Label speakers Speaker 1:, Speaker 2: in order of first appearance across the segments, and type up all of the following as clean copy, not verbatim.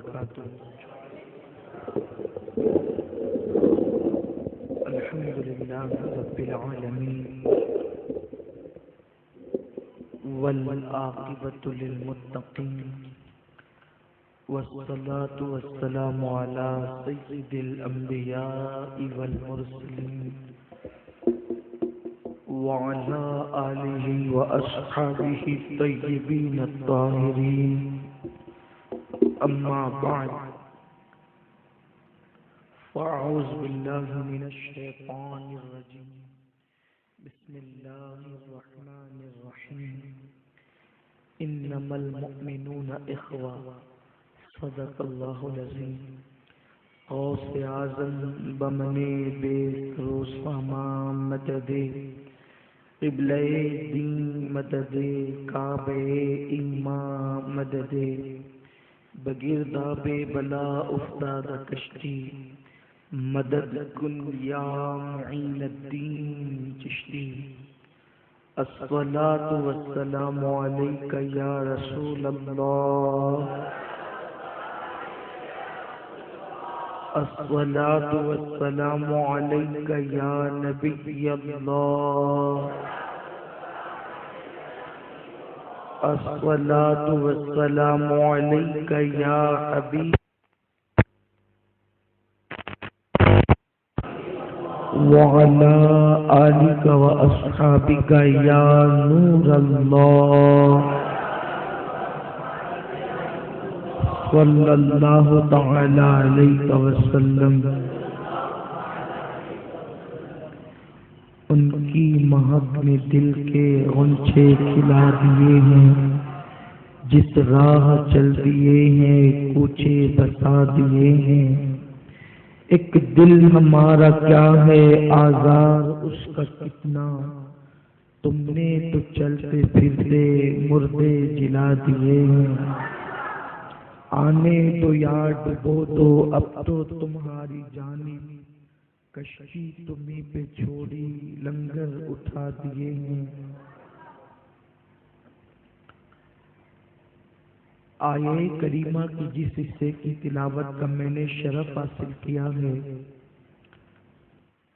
Speaker 1: وبركاته. الحمد لله رب العالمين والعاقبة للمتقين والصلاة والسلام على سيد الأنبياء والمرسلين وعلى آله وأصحابه الطيبين الطاهرين. أما بعد، فأعوذ بالله من الشيطان الرجيم. بسم الله الرحمن الرحيم. إنما المؤمنون إخوة. صدق الله العظيم. غوث اعظم بمنے بیس روسامہ مدد قبلہ دین مدد کعبہ ایمان مدد بگرداب بلا افتاد کشتی مدد کن یا معین الدین چشتی. الصلاة والسلام علیک یا رسول اللہ. الصلاة والسلام علیک یا نبی اللہ. الصلاة والسلام علیک یا حبیب وعلى آلك وأصحابك يا نور الله. صلی اللہ تعالی علیہ وسلم. ان کی مہک نے دل کے غنچے کھلا دیے ہیں، جس راہ چل دیے ہیں کوچے بتا دیے ہیں. ایک دل ہمارا کیا ہے آزار اس کا کتنا، تم نے تو چلتے پھرتے مردے جلا دیے ہیں. آنے تو یار ڈبو تو اب تو تمہاری جانب، کشتی تمہیں پہ چھوڑی لنگر اٹھا دیے ہیں. آیے کریمہ کی جس حصے کی تلاوت کا میں نے شرف حاصل کیا ہے،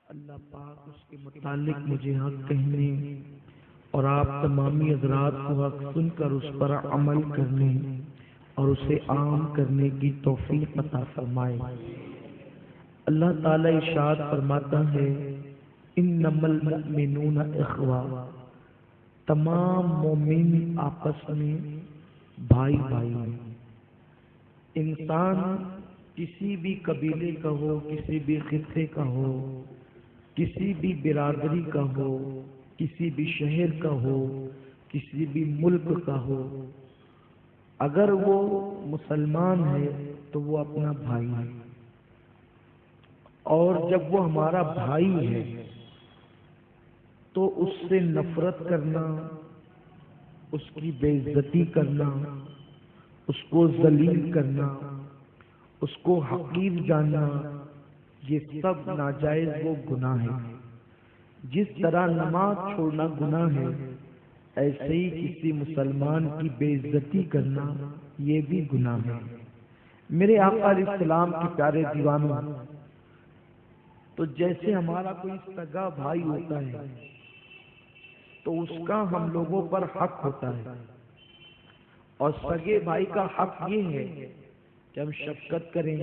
Speaker 1: اللہ پاک اس کے متعلق مجھے حق کہنے اور آپ تمامی حضرات کو حق سن کر اس پر عمل کرنے اور اسے عام کرنے کی توفیق عطا فرمائے. اللہ تعالی ارشاد فرماتا ہے انما المؤمنون اخوہ. تمام مومن آپس میں بھائی بھائی ہیں. انسان کسی بھی قبیلے کا ہو، کسی بھی خطے کا ہو، کسی بھی برادری کا ہو، کسی بھی شہر کا ہو، کسی بھی ملک کا ہو، اگر وہ مسلمان ہے تو وہ اپنا بھائی ہے. اور جب وہ ہمارا بھائی ہے تو اس سے نفرت کرنا، اس کی بے عزتی کرنا، اس کو ذلیل کرنا، اس کو حقیر جاننا، یہ سب ناجائز وہ گناہ ہے. جس طرح نماز چھوڑنا گناہ ہے، ایسے ہی کسی مسلمان کی بے عزتی کرنا یہ بھی گناہ ہے. میرے آقا علیہ السلام کے پیارے دیوانوں، تو جیسے ہمارا کوئی سگا بھائی ہوتا ہے تو اس کا ہم لوگوں پر حق ہوتا ہے، اور سگے بھائی کا حق یہ ہے کہ ہم شفقت کریں،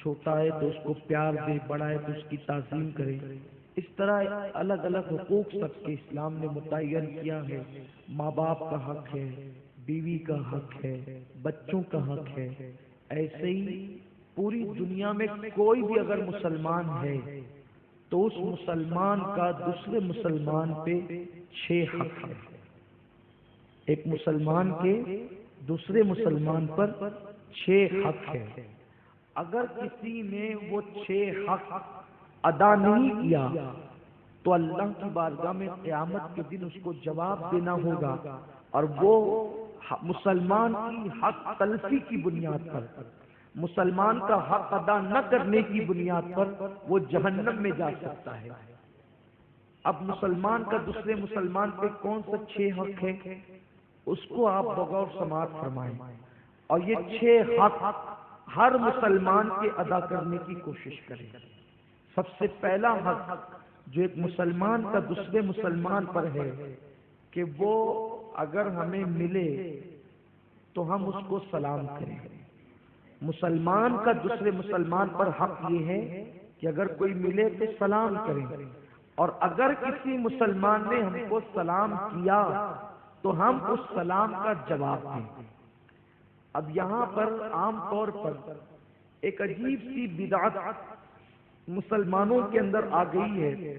Speaker 1: چھوٹا ہے تو اس کو پیار دیں، بڑا ہے تو اس کی تعظیم کریں. اس طرح الگ الگ حقوق سب کے اسلام نے متعین کیا ہے. ماں باپ کا حق ہے، بیوی کا حق ہے، بچوں کا حق ہے. ایسے ہی پوری دنیا میں کوئی بھی اگر مسلمان ہے تو اس مسلمان کا دوسرے مسلمان پہ 6 حق ہے. ایک مسلمان کے دوسرے مسلمان پر 6 حق ہے. اگر کسی نے وہ 6 حق ادا نہیں کیا تو اللہ کی بارگاہ میں قیامت کے دن اس کو جواب دینا ہوگا، اور وہ مسلمان کی حق تلفی کی بنیاد پر، مسلمان کا حق ادا نہ کرنے کی بنیاد پر وہ جہنم میں جا سکتا ہے. اب مسلمان کا دوسرے مسلمان پہ کون سا 6 حق ہے، اس کو آپ بغور سماعت فرمائیں. اور یہ 6 حق ہر مسلمان کے ادا کرنے کی کوشش کریں۔ سب سے پہلا حق جو ایک مسلمان کا دوسرے مسلمان پر ہے کہ وہ اگر ہمیں ملے تو ہم اس کو سلام کریں۔ مسلمان کا دوسرے مسلمان پر حق یہ ہے کہ اگر کوئی ملے تو سلام کریں، اور اگر کسی مسلمان نے ہم کو سلام کیا تو ہم اس سلام کا جواب دیں۔ اب یہاں پر عام طور پر ایک عجیب سی بدعت مسلمانوں کے اندر آ گئی ہے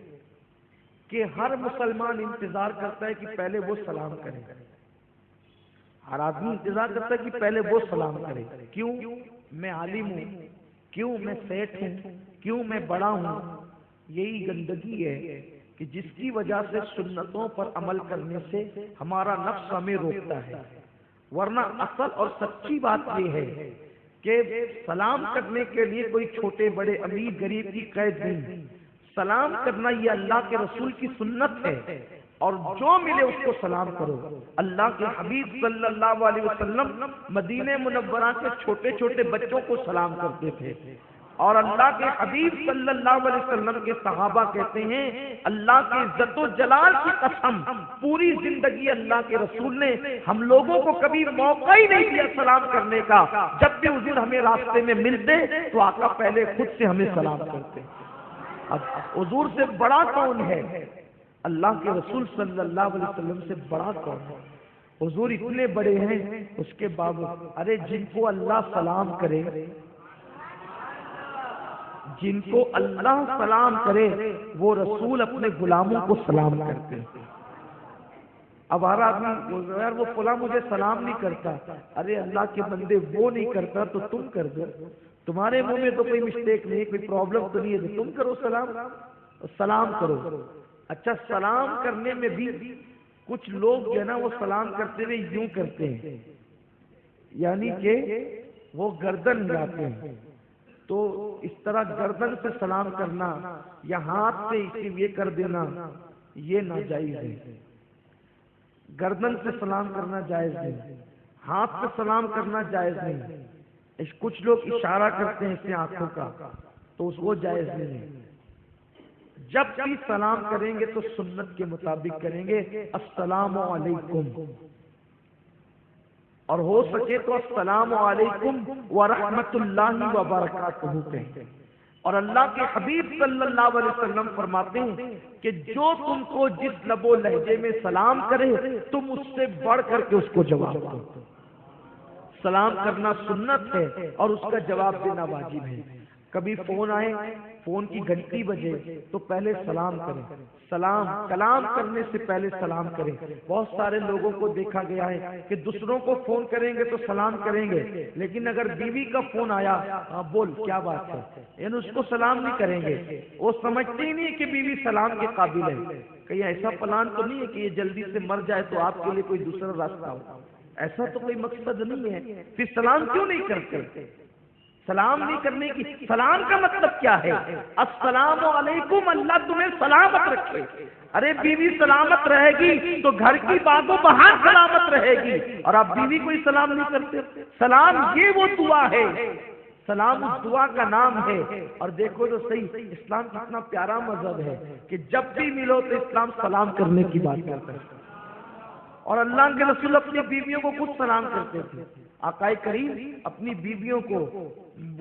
Speaker 1: کہ ہر مسلمان انتظار کرتا ہے کہ پہلے وہ سلام کرے۔ ہر آدمی انتظار کرتا ہے کہ پہلے وہ سلام کرے۔ کیوں؟ میں عالم ہوں، کیوں میں سیٹ ہوں، کیوں میں بڑا ہوں۔ یہی گندگی ہے کہ جس کی وجہ سے سنتوں پر عمل کرنے سے ہمارا نفس ہمیں روکتا ہے، ورنہ اصل اور سچی بات یہ ہے کہ سلام کرنے کے لیے کوئی چھوٹے بڑے امیر غریب کی قید نہیں۔ سلام کرنا یہ اللہ کے رسول کی سنت ہے، اور جو ملے اس کو سلام کرو۔ اللہ کے حبیب صلی اللہ علیہ وسلم مدینہ منورہ کے چھوٹے چھوٹے بچوں کو سلام کرتے تھے، اور اللہ کے حبیب صلی اللہ علیہ وسلم کے صحابہ کہتے ہیں اللہ کے عزت و جلال کی قسم پوری زندگی اللہ کے رسول نے ہم لوگوں کو کبھی موقع ہی نہیں دیا سلام کرنے کا۔ جب بھی حضور ہمیں راستے میں ملتے تو آقا پہلے خود سے ہمیں سلام کرتے۔ اب حضور سے بڑا کون ہے؟ اللہ کے رسول صلی اللہ علیہ وسلم سے بڑا کون ہے؟ حضور اتنے بڑے ہیں، اس کے باوجود ارے جن کو اللہ سلام کرے، جن کو اللہ سلام کرے وہ رسول اپنے غلاموں کو سلام کرتے ہیں۔ اب ہر آدمی یار وہ فلاں مجھے سلام نہیں کرتا، ارے اللہ کے بندے وہ نہیں کرتا تو تم کر دو، تمہارے منہ میں تو کوئی مسٹیک نہیں، کوئی پرابلم تو نہیں ہے، تو تم کرو سلام کرو۔ اچھا، سلام کرنے میں بھی کچھ لوگ جو ہے نا وہ سلام کرتے ہوئے یوں کرتے ہیں، یعنی کہ وہ گردن ہلاتے ہیں۔ تو اس طرح گردن سے سلام کرنا یا ہاتھ سے یہ کر دینا یہ ناجائز ہے۔ گردن سے سلام کرنا جائز نہیں، ہاتھ سے سلام کرنا جائز نہیں۔ کچھ لوگ اشارہ کرتے ہیں اس سے آنکھوں کا، تو اس کو جائز نہیں ہے۔ جب بھی سلام کریں گے تو سنت کے مطابق کریں گے، السلام علیکم، اور ہو سکے تو السلام علیکم ورحمۃ اللہ وبرکاتہ کہیں۔ اور اللہ کے حبیب صلی اللہ علیہ وسلم فرماتے ہیں کہ جو تم کو جس لب و لہجے میں سلام کرے تم اس سے بڑھ کر کے اس کو جواب دو۔ سلام کرنا سنت ہے اور اس کا جواب دینا واجب ہے۔ کبھی فون آئے، فون کی گھنٹی بجے تو پہلے سلام کریں، کلام کرنے سے پہلے سلام کریں۔ بہت سارے لوگوں کو دیکھا گیا ہے کہ دوسروں کو فون کریں گے تو سلام کریں گے، لیکن اگر بیوی کا فون آیا، ہاں بول کیا بات ہے، یعنی اس کو سلام نہیں کریں گے۔ وہ سمجھتے ہی نہیں کہ بیوی سلام کے قابل ہے۔ کہیں ایسا پلان تو نہیں ہے کہ یہ جلدی سے مر جائے تو آپ کے لیے کوئی دوسرا راستہ ہو؟ ایسا تو کوئی مقصد نہیں ہے، پھر سلام کیوں نہیں کرتے؟ سلام نہیں کرنے کی، سلام کا مطلب کیا ہے؟ السلام علیکم، اللہ تمہیں سلامت رکھے۔ ارے بیوی سلامت رہے گی تو گھر کی باغ و بہار سلامت رہے گی، اور آپ بیوی کو ہی سلام نہیں کرتے۔ سلام یہ وہ دعا ہے، سلام اس دعا کا نام ہے۔ اور دیکھو تو صحیح، اسلام کتنا پیارا مذہب ہے کہ جب بھی ملو تو اسلام سلام کرنے کی بات کرتا ہے، اور اللہ کے رسول اپنی بیویوں کو خود سلام کرتے تھے۔ آقا کریم اپنی بیویوں کو،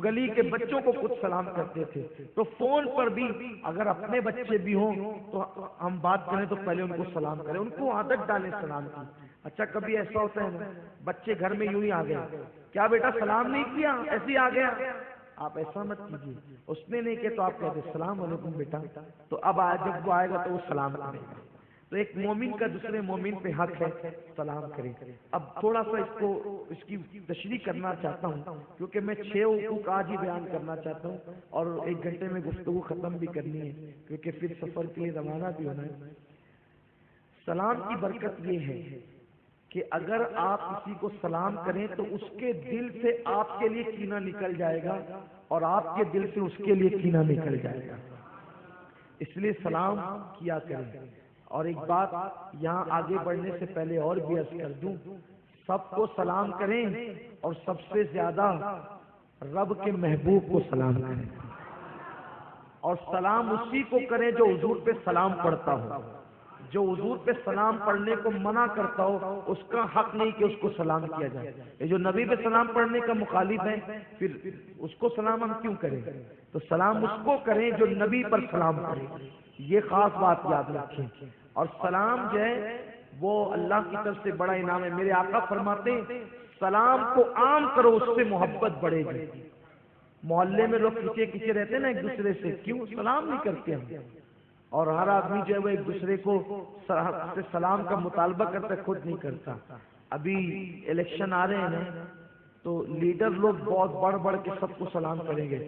Speaker 1: گلی کے بچوں کو خود سلام کرتے تھے۔ تو فون پر بھی اگر اپنے بچے بھی ہوں تو ہم بات کریں تو پہلے ان کو سلام کریں، ان کو عادت ڈالیں سلام کی۔ اچھا کبھی ایسا ہوتا ہے نا، بچے گھر میں یوں ہی آ گئے، کیا بیٹا سلام نہیں کیا، ایسے ہی آ گیا؟ آپ ایسا مت کیجیے، اس نے نہیں کیا تو آپ کہتے السلام علیکم بیٹا، تو اب جب وہ آئے گا تو وہ سلام کرے گا۔ تو ایک مومن کا دوسرے مومن پہ حق ہے سلام کرے۔ اب تھوڑا سا اس کی تشریح کرنا چاہتا ہوں، کیونکہ میں 6 حقوق آج ہی بیان کرنا چاہتا ہوں، اور 1 گھنٹے میں گفتگو ختم بھی کرنی ہے، کیونکہ پھر سفر کے لیے روانہ بھی ہونا ہے۔ سلام کی برکت یہ ہے کہ اگر آپ کسی کو سلام کریں تو اس کے دل سے آپ کے لیے کینہ نکل جائے گا، اور آپ کے دل سے اس کے لیے کینہ نکل جائے گا۔ اس لیے سلام کیا کریں۔ اور ایک بات یہاں آگے بڑھنے سے پہلے اور بھی عرض کر دوں، سب کو سلام کریں، اور سب سے زیادہ رب کے محبوب کو سلام کریں، اور سلام اسی کو کریں جو حضور پہ سلام پڑھتا ہو۔ جو حضور پہ سلام پڑھنے کو منع کرتا ہو اس کا حق نہیں کہ اس کو سلام کیا جائے۔ یہ جو نبی پہ سلام پڑھنے کا مخالف ہے پھر اس کو سلام ہم کیوں کریں؟ تو سلام اس کو کریں جو نبی پر سلام کرے، یہ خاص بات یاد رکھیں۔ اور سلام جو ہے وہ اللہ کی طرف سے بڑا انعام ہے۔ میرے آقا فرماتے ہیں سلام کو عام کرو، اس سے محبت بڑھے گی۔ محلے میں لوگ کھچے کھچے رہتے ہیں نا ایک دوسرے سے، کیوں؟ سلام نہیں کرتے ہم، اور ہر آدمی جو ہے وہ ایک دوسرے کو سلام کا مطالبہ کرتا ہے، خود نہیں کرتا۔ ابھی الیکشن آ رہے ہیں تو لیڈر لوگ بہت بڑھ بڑھ کے سب کو سلام کریں گے،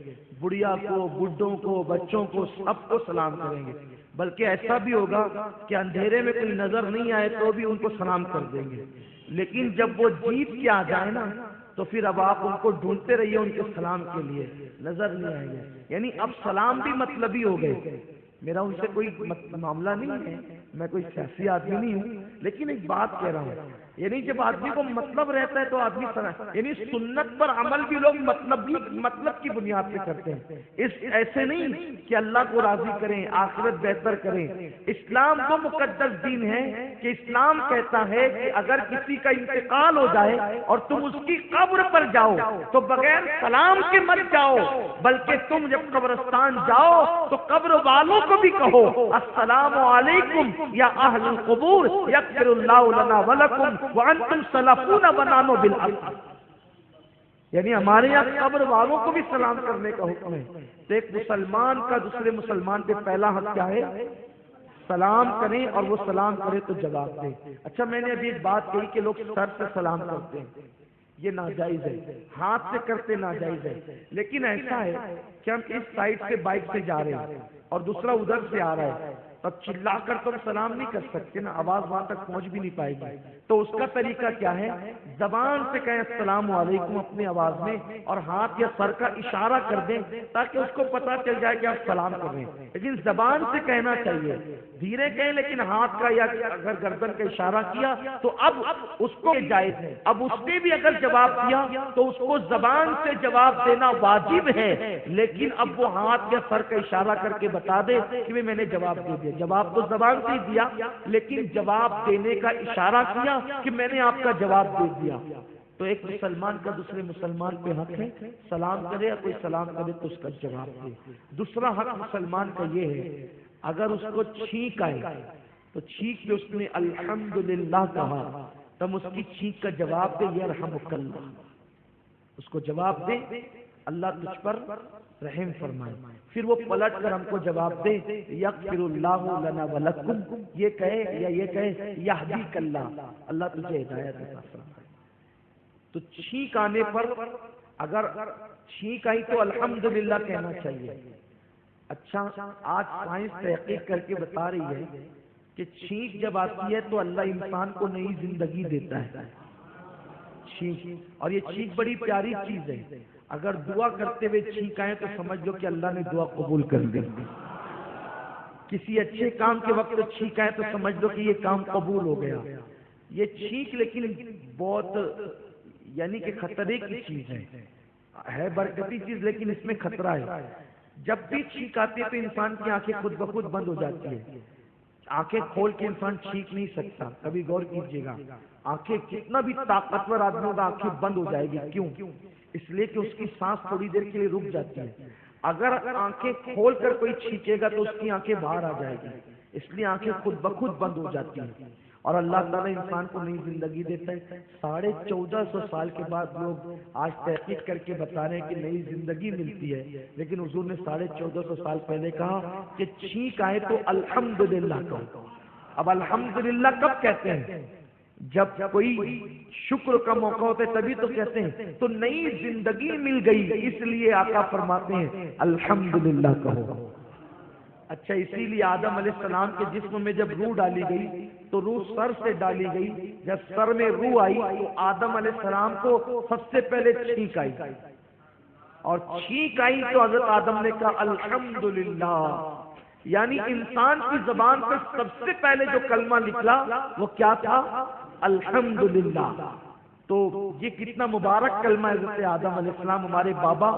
Speaker 1: بڑھیا کو، بڈھوں کو، بچوں کو، سب کو سلام کریں گے۔ بلکہ ایسا بھی ہوگا کہ اندھیرے میں کوئی نظر نہیں آئے تو بھی ان کو سلام کر دیں گے، لیکن جب وہ جیت کے آ جائے نا تو پھر اب آپ ان کو ڈھونڈتے رہیے ان کے سلام کے لیے، نظر نہیں آئیں گے۔ یعنی اب سلام بھی مطلبی ہو گئے۔ میرا ان سے کوئی معاملہ نہیں ہے، میں کوئی سیاسی آدمی نہیں ہوں، لیکن ایک بات کہہ رہا ہوں، یعنی جب آدمی کو مطلب رہتا ہے تو آدمی یعنی سنت پر عمل بھی لوگ مطلب کی بنیاد پہ کرتے ہیں، ایسے نہیں کہ اللہ کو راضی کریں، آخرت بہتر کریں۔ اسلام وہ مقدس دین ہے کہ اسلام کہتا ہے کہ اگر کسی کا انتقال ہو جائے اور تم اس کی قبر پر جاؤ تو بغیر سلام کے مت جاؤ، بلکہ تم جب قبرستان جاؤ تو قبر والوں کو بھی کہو السلام علیکم یا اہل القبور یغفر اللہ لنا ولکم وانتم سلفون بنانو بالارض۔ یعنی ہمارے یہاں قبر والوں کو بھی سلام کرنے کا حکم ہے۔ تو ایک مسلمان کا دوسرے مسلمان پہ پہلا حق کیا ہے؟ سلام کریں، اور وہ سلام کرے تو جواب دیں۔ اچھا، میں نے ابھی ایک بات کہی کہ لوگ سر سے سلام کرتے ہیں، یہ ناجائز ہے، ہاتھ سے کرتے ناجائز ہے، لیکن ایسا ہے کہ ہم اس سائڈ سے بائک سے جا رہے ہیں اور دوسرا ادھر سے آ رہا ہے، تب چلا کر تو ہم سلام نہیں کر سکتے نا، آواز وہاں تک پہنچ بھی نہیں پائے گی۔ تو اس کا طریقہ کیا ہے؟ زبان سے کہیں السلام علیکم اپنی آواز میں، اور ہاتھ یا سر کا اشارہ کر دیں تاکہ اس کو پتا چل جائے کہ آپ سلام کر رہے ہیں، لیکن زبان سے کہنا چاہیے، دھیرے کہیں لیکن ہاتھ کا یا اگر گردن کا اشارہ کیا تو اب اس کو جائز ہے۔ اب اس نے بھی اگر جواب دیا تو اس کو زبان سے جواب دینا واجب ہے، لیکن اب وہ ہاتھ یا سر کا اشارہ کر کے بتا دے کہ میں نے جواب دے دیا۔ جواب تو زبان سے ہی دیا، لیکن جواب دینے کا اشارہ کیا کہ میں نے آپ کا جواب دے دیا۔ تو ایک مسلمان کا دوسرے مسلمان پہ حق ہے سلام کرے، یا کوئی سلام کرے تو اس کا جواب دے۔ دوسرا حق مسلمان کا یہ ہے، اگر اس کو چھینک آئے تو چھینک پہ اس نے الحمدللہ کہا، تم اس کی چھینک کا جواب دے یرحمک اللہ، اس کو جواب دے اللہ تجھ پر رحم فرمائے۔ پھر وہ پلٹ کر ہم کو جواب دے یغفر اللہ لنا ولکم، یہ کہے یا یہ کہے یہدیک اللہ، اللہ تجھے ہدایت عطا فرمائے۔ تو چھینک آنے پر اگر چھینک آئی تو الحمدللہ کہنا چاہیے۔ اچھا، آج سائنس تحقیق کر کے بتا رہی ہے کہ چھینک جب آتی ہے تو اللہ انسان کو نئی زندگی دیتا ہے، چھینک، اور یہ چھینک بڑی پیاری چیز ہے۔ اگر دعا کرتے ہوئے چھینک آئے تو سمجھ لو کہ اللہ نے دعا قبول کر دی۔ کسی اچھے کام کے وقت چھینک آئے تو سمجھ لو کہ یہ کام قبول ہو گیا۔ یہ چھینک لیکن بہت یعنی کہ خطرے کی چیز ہے برکتی چیز، لیکن اس میں خطرہ ہے۔ جب بھی چھینک آتی ہے تو انسان کی آنکھیں خود بخود بند ہو جاتی ہے، آنکھیں کھول کے انسان چھینک نہیں سکتا۔ کبھی غور کیجیے گا، آنکھیں کتنا بھی طاقتور آدمی ہوگا آنکھیں بند ہو جائے گی، کیوں؟ اس لیے کہ اس کی سانس تھوڑی دیر کے لیے رک جاتی ہے۔ اگر آنکھیں کھول کر کوئی چھینکے گا تو اس کی آنکھیں باہر آ جائے گی، اس لیے آنکھیں خود بخود بند ہو جاتی ہیں۔ اور اللہ تعالیٰ انسان کو نئی زندگی دیتا ہے۔ 1450 سال کے بعد لوگ آج تحقیق کر کے بتا رہے ہیں کہ نئی زندگی ملتی ہے، لیکن حضور نے 1450 سال پہلے کہا کہ چھینک آئے تو الحمدللہ کہو۔ اب الحمدللہ کب کہتے ہیں؟ جب کوئی شکر کا موقع ہوتا ہے تبھی تو کہتے ہیں۔ تو نئی زندگی مل گئی، اس لیے آقا فرماتے ہیں الحمدللہ کہو۔ اچھا، اسی لیے آدم علیہ السلام کے جسم میں جب روح ڈالی گئی تو روح سر سے ڈالی گئی، جب سر میں روح آئی تو آدم علیہ السلام کو سب سے پہلے چھینک آئی، اور چھینک آئی تو حضرت آدم نے کہا الحمدللہ، یعنی انسان کی زبان پر سب سے پہلے جو کلمہ نکلا وہ کیا تھا؟ الحمدللہ۔ تو تو یہ کتنا مبارک کلمہ ہے حضرت آدم علیہ السلام، ہمارے بابا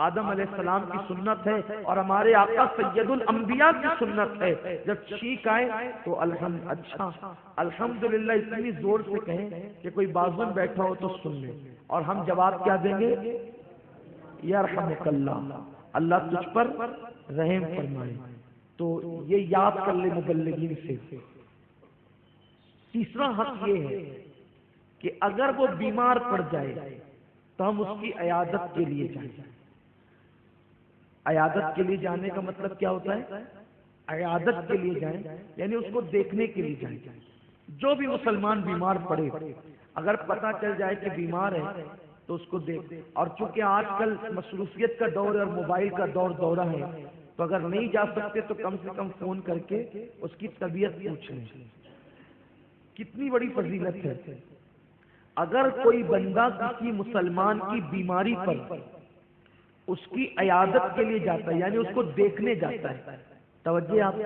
Speaker 1: آدم علیہ السلام کی سنت ہے اور ہمارے آقا سید الانبیاء کی سنت ہے، جب چھینک آئے تو الحمدللہ اتنی زور سے کہیں کہ کوئی بازو میں بیٹھا ہو تو سن لے، اور ہم جواب کیا دیں گے؟ یرحمک اللہ، اللہ تجھ پر رحم فرمائے۔ تو یہ یاد کر لے مبلغین سے۔ تیسرا حق یہ ہے کہ اگر وہ بیمار پڑ جائے تو ہم اس کی عیادت کے لیے جائیں۔ عیادت کے لیے جانے کا مطلب کیا ہوتا ہے؟ عیادت کے لیے جائیں یعنی اس کو دیکھنے کے لیے جائیں۔ جو بھی مسلمان بیمار پڑے، اگر پتہ چل جائے کہ بیمار ہے تو اس کو دیکھ، اور چونکہ آج کل مصروفیت کا دور اور موبائل کا دورہ ہے، تو اگر نہیں جا سکتے تو کم سے کم فون کر کے اس کی طبیعت پوچھ لیں۔ کتنی بڑی فضیلت ہے۔ اگر کوئی بندہ کسی مسلمان کی بیماری پر اس کی عیادت کے لیے جاتا ہے، یعنی اس کو دیکھنے جاتا ہے، توجہ آپ کی،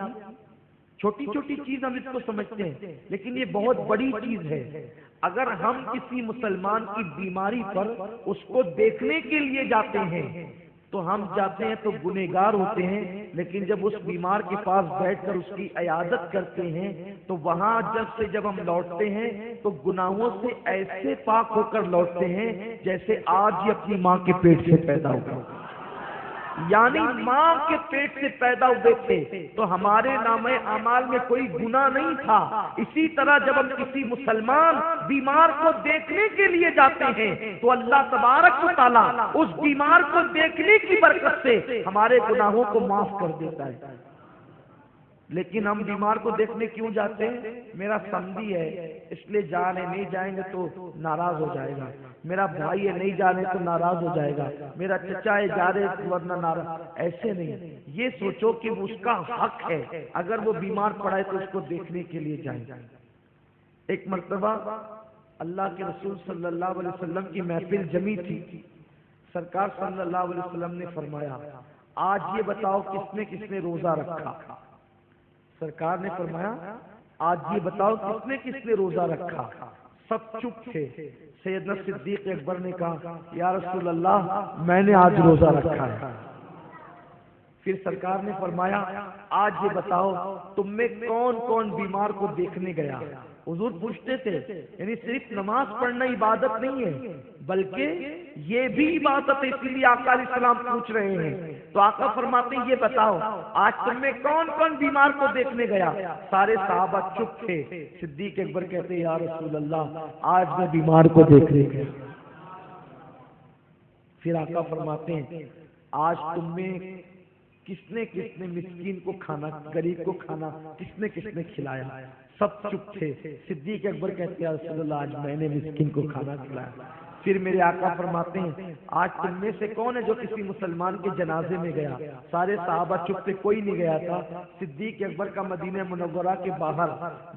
Speaker 1: چھوٹی چھوٹی چیز ہم اس کو سمجھتے ہیں لیکن یہ بہت بڑی چیز ہے۔ اگر ہم کسی مسلمان کی بیماری پر اس کو دیکھنے کے لیے جاتے ہیں تو ہم جاتے ہیں تو گنہگار ہوتے ہیں، لیکن جب اس بیمار کے پاس بیٹھ کر اس کی عیادت کرتے ہیں تو وہاں جب ہم لوٹتے ہیں تو گناہوں سے ایسے پاک ہو کر لوٹتے ہیں جیسے آج ہی اپنی ماں کے پیٹ سے پیدا ہوئے، یعنی ماں کے پیٹ سے پیدا ہوئے تھے تو ہمارے نامہ اعمال میں کوئی گناہ نہیں تھا۔ اسی طرح جب ہم کسی مسلمان بیمار کو دیکھنے کے لیے جاتے ہیں تو اللہ تبارک و تعالیٰ اس بیمار کو دیکھنے کی برکت سے ہمارے گناہوں کو معاف کر دیتا ہے۔ لیکن ہم بیمار کو دیکھنے کیوں جاتے ہیں؟ میرا سمجھی ہے اس لیے جا رہے، نہیں جائیں گے تو ناراض ہو جائے گا، میرا بھائی ہے نہیں جا رہے تو ناراض ہو جائے گا، میرا چچا ہے جا رہے ورنہ ناراض۔ ایسے نہیں، یہ سوچو کہ اس کا حق ہے، اگر وہ بیمار پڑا ہے تو اس کو دیکھنے کے لیے جائیں۔ ایک مرتبہ اللہ کے رسول صلی اللہ علیہ وسلم کی محفل جمی تھی، سرکار صلی اللہ علیہ وسلم نے فرمایا آج یہ بتاؤ کس نے روزہ رکھا؟ سرکار نے فرمایا آج یہ بتاؤ کس نے روزہ رکھا؟ سب چپ تھے۔ سیدنا صدیق اکبر نے کہا یا رسول اللہ میں نے آج روزہ رکھا ہے۔ پھر سرکار نے فرمایا آج یہ بتاؤ تم میں کون کون بیمار کو دیکھنے گیا؟ حضور پوچھتے تھے یعنی صرف نماز پڑھنا عبادت نہیں ہے بلکہ یہ بھی عبادت ہے، اسی لیے آقا علیہ السلام پوچھ رہے ہیں۔ تو آقا فرماتے ہیں یہ بتاؤ آج تم میں کون کون بیمار کو دیکھنے گیا؟ سارے صحابہ چپ تھے۔ صدیق اکبر کہتے ہیں یا رسول اللہ آج میں بیمار کو دیکھنے گیا۔ پھر آقا فرماتے ہیں آج تم میں کس نے مسکین کو کھانا، غریب کو کھانا کس نے کھلایا؟ سب چپ تھے۔ صدیق اکبر کہتے ہیں رسول اللہ آج میں نے مسکین کو کھانا کھلایا۔ پھر میرے آقا فرماتے ہیں آج تم میں سے کون ہے جو کسی مسلمان کے جنازے میں گیا؟ سارے صحابہ چپ تھے، کوئی نہیں گیا تھا۔ صدیق اکبر کا مدینہ منورہ کے باہر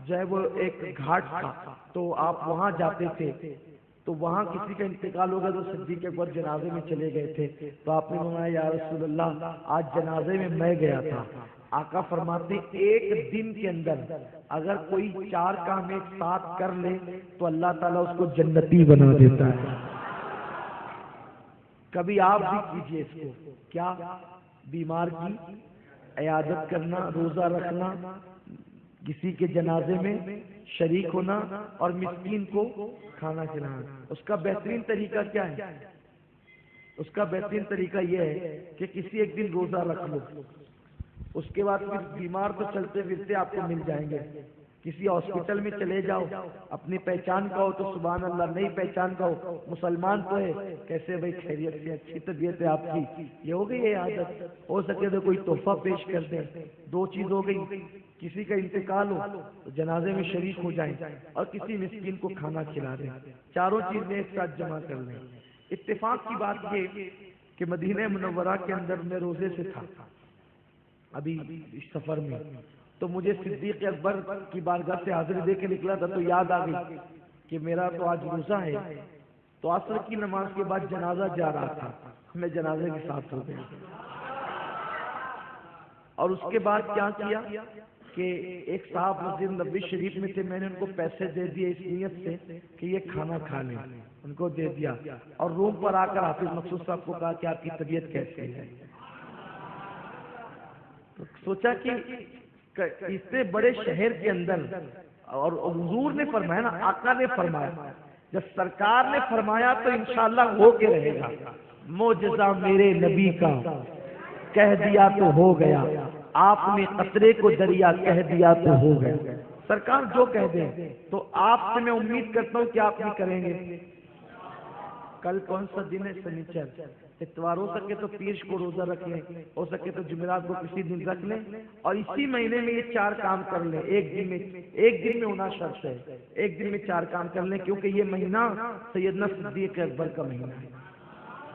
Speaker 1: جو ہے وہ ایک گھاٹ تھا، تو آپ وہاں جاتے تھے، تو وہاں کسی کا انتقال ہو گیا تو صدیق اکبر جنازے میں چلے گئے تھے، تو آپ نے فرمایا یا رسول اللہ آج جنازے میں گیا تھا۔ آقا فرماتے ایک دن کے اندر اگر کوئی 4 کام ایک ساتھ کر لے تو اللہ تعالیٰ اس کو جنتی بنا دیتا ہے۔ کبھی آپ بھی کیجئے اس کو، کیا؟ بیمار کی عیادت کرنا، روزہ رکھنا، کسی کے جنازے میں شریک ہونا اور مسکین کو کھانا کھلانا۔ اس کا بہترین طریقہ کیا ہے؟ اس کا بہترین طریقہ یہ ہے کہ کسی ایک دن روزہ رکھ لو، اس کے بعد پھر بیمار تو چلتے پھرتے آپ کو مل جائیں گے۔ کسی ہاسپٹل میں چلے جاؤ، اپنی پہچان کا ہو تو سبحان اللہ، نہیں پہچان کا ہو مسلمان تو ہے، کیسے بھائی خیریت سے، اچھی طبیعت ہے آپ کی، یہ ہو گئی ہے عادت۔ ہو سکے تو کوئی تحفہ پیش کر دیں۔ 2 چیز ہو گئی، کسی کا انتقال ہو تو جنازے میں شریک ہو جائیں اور کسی مسکین کو کھانا کھلا دیں، چاروں چیزیں ایک ساتھ جمع کر لیں۔ اتفاق کی بات یہ کہ مدینہ منورہ کے اندر میں روزے سے تھا ابھی اس سفر میں، تو مجھے صدیق اکبر کی بارگاہ سے حاضری دے کے نکلا تھا تو یاد آ گئی کہ میرا تو آج روزہ ہے۔ تو عصر کی نماز کے بعد جنازہ جا رہا تھا، میں جنازے کے ساتھ ہو گیا، اور اس کے بعد کیا کیا؟ کہ ایک صاحب مسجد نبوی شریف میں تھے، میں نے ان کو پیسے دے دیے اس نیت سے کہ یہ کھانا کھا لیں، ان کو دے دیا، اور روم پر آ کر حافظ مقصود صاحب کو کہا کہ آپ کی طبیعت کیسی ہے؟ تو سوچا کہ اتنے بڑے شہر کے اندر، اور حضور نے فرمایا نا، آقا نے فرمایا، جب سرکار نے فرمایا تو انشاءاللہ ہو کے رہے گا۔ معجزہ میرے نبی کا، کہہ دیا تو ہو گیا، آپ نے قطرے کو دریا کہہ دیا تو ہو گیا۔ سرکار جو کہہ دیں، تو آپ سے میں امید کرتا ہوں کہ آپ نہیں کریں گے۔ کل کون سا دن ہے؟ سنیچر، اتوار، ہو سکے تو پیر کو روزہ رکھ لیں، ہو سکے تو جمعرات کو کسی دن رکھ لیں، اور اسی مہینے میں یہ 4 کام کر لیں، ایک دن میں ہونا شرط ہے، ایک دن میں 4 کام کر لیں، کیونکہ یہ مہینہ سیدنا صدیق اکبر کا مہینہ ہے،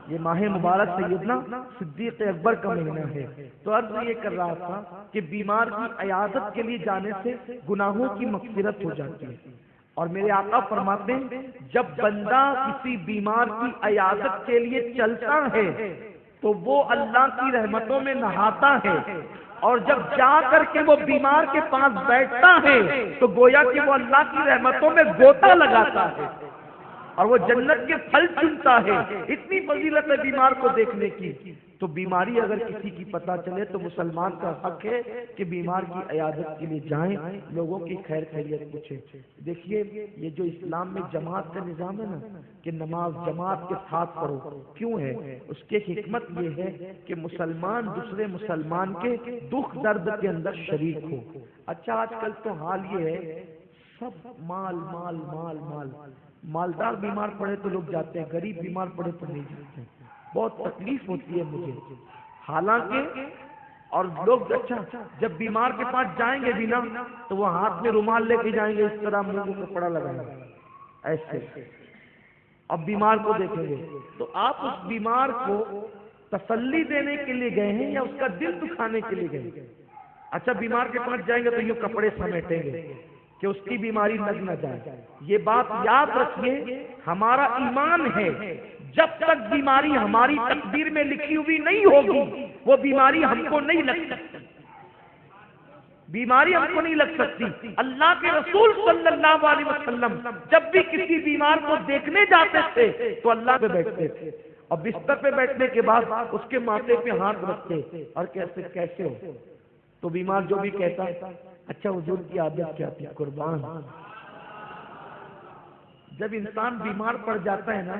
Speaker 1: یہ ماہ مبارک سیدنا صدیق اکبر کا مہینہ ہے۔ تو عرض یہ کر رہا تھا کہ بیمار کی عیادت کے لیے جانے سے گناہوں کی مغفرت ہو جاتی ہے، اور میرے آقا فرماتے ہیں جب بندہ کسی بیمار کی عیادت کے لیے چلتا ہے تو وہ اللہ کی رحمتوں میں نہاتا ہے، اور جب جا کر کے وہ بیمار کے پاس بیٹھتا ہے تو گویا کہ وہ اللہ کی رحمتوں میں غوطہ لگاتا ہے، اور وہ جنت کے پھل چنتا ہے۔ اتنی فضیلت ہے بیمار کو دیکھنے کی۔ تو بیماری اگر کسی کی پتہ چلے تو مسلمان کا حق ہے کہ بیمار کی عیادت کے لیے جائیں، لوگوں کی خیر خیریت پوچھیں۔ دیکھیے یہ جو اسلام میں جماعت کا نظام ہے نا، کہ نماز جماعت کے ساتھ پڑھو، کیوں ہے؟ اس کی حکمت یہ ہے کہ مسلمان دوسرے مسلمان کے دکھ درد کے اندر شریک ہو۔ اچھا آج کل تو حال یہ ہے، سب مال مال مال مال، مالدار بیمار پڑے تو لوگ جاتے ہیں، غریب بیمار پڑے تو نہیں جاتے ہیں، بہت تکلیف ہوتی ہے مجھے۔ حالانکہ اور لوگ اچھا جب بیمار کے پاس جائیں گے بھی نا تو وہ ہاتھ میں رومال لے کے جائیں گے، اس طرح منہ کو کپڑا لگائیں گے ایسے، اب بیمار کو دیکھیں گے تو آپ اس بیمار کو تسلی دینے کے لیے گئے ہیں یا اس کا دل دکھانے کے لیے گئے ہیں؟ اچھا بیمار کے پاس جائیں گے تو یوں کپڑے سمیٹیں گے کہ اس کی بیماری لگ نہ جائے۔ یہ بات یاد رکھیے، ہمارا ایمان ہے جب تک بیماری ہماری تقدیر میں لکھی ہوئی نہیں ہوگی وہ بیماری ہم کو نہیں لگ سکتی، بیماری ہم کو نہیں لگ سکتی۔ اللہ کے رسول صلی اللہ علیہ وسلم جب بھی کسی بیمار کو دیکھنے جاتے تھے تو اللہ پہ بیٹھتے تھے، اور بستر پہ بیٹھنے کے بعد اس کے ماتھے پہ ہاتھ رکھتے اور کیسے ہو؟ تو بیمار جو بھی کہتا اچھا حضور کی عادت کیا تھی؟ قربان۔ جب انسان بیمار پڑ جاتا ہے نا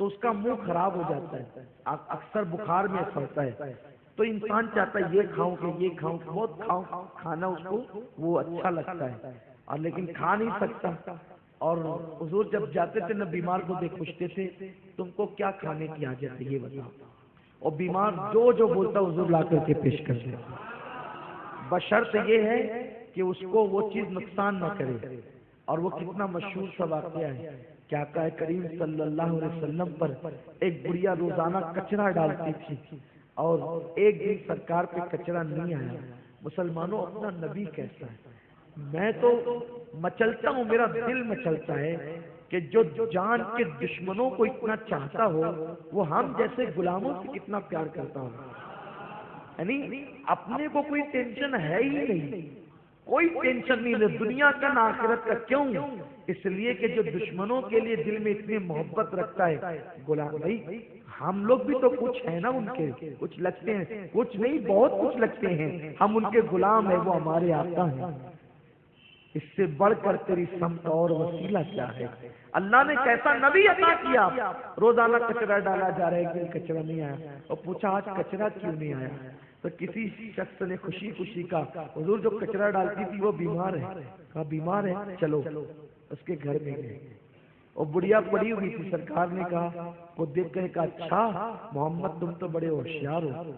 Speaker 1: تو اس کا منہ خراب ہو جاتا ہے، اکثر بخار میں پڑتا ہے، تو انسان چاہتا ہے یہ کھاؤں کہ یہ کھاؤں، بہت کھاؤں، کھانا اس کو وہ اچھا لگتا ہے، اور لیکن کھا نہیں سکتا۔ اور حضور جب جاتے تھے نا بیمار کو دیکھ پوچھتے تھے تم کو کیا کھانے کی حاجت ہے یہ بتاؤ، اور بیمار جو بولتا حضور لا کر کے پیش کر دیتے، بشرط یہ ہے کہ اس کو وہ چیز نقصان نہ کرے۔ اور وہ کتنا مشہور سا واقعہ ہے کہ آقا کریم صلی اللہ علیہ وسلم پر ایک بڑھیا روزانہ کچرا ڈالتی تھی، اور ایک دن سرکار پہ کچرا نہیں آیا۔ مسلمانوں اپنا نبی کیسا ہے؟ میں تو مچلتا ہوں، میرا دل مچلتا ہے کہ جو جان کے دشمنوں کو اتنا چاہتا ہو وہ ہم جیسے غلاموں سے کتنا پیار کرتا ہوں۔ یعنی اپنے کو کوئی ٹینشن ہے ہی نہیں، کوئی ٹینشن نہیں ہے دنیا کا نہ آخرت کا۔ کیوں؟ اس لیے کہ جو دشمنوں کے لیے دل میں اتنی محبت رکھتا ہے، غلام بھائی ہم لوگ بھی تو کچھ ہیں نا، ان کے کچھ لگتے ہیں، کچھ نہیں بہت کچھ لگتے ہیں، ہم ان کے غلام ہیں، وہ ہمارے آقا ہیں۔ اس سے بڑھ کر تیری سمت اور وسیلہ کیا ہے؟ اللہ نے کیسا نبی عطا کیا، روزانہ کچرا ڈالا جا رہا ہے، کہ کچرا نہیں آیا، اور پوچھا آج کچرا کیوں نہیں آیا؟ تو کسی شخص نے خوشی کہا حضور جو کچرا ڈالتی تھی وہ بیمار ہے۔ کہا بیمار ہے، چلو اس کے گھر میں گئے، اور بڑھیا پڑی ہوئی تھی، سرکار نے کہا وہ دیکھ کر کہا اچھا محمد تم تو بڑے ہوشیار ہو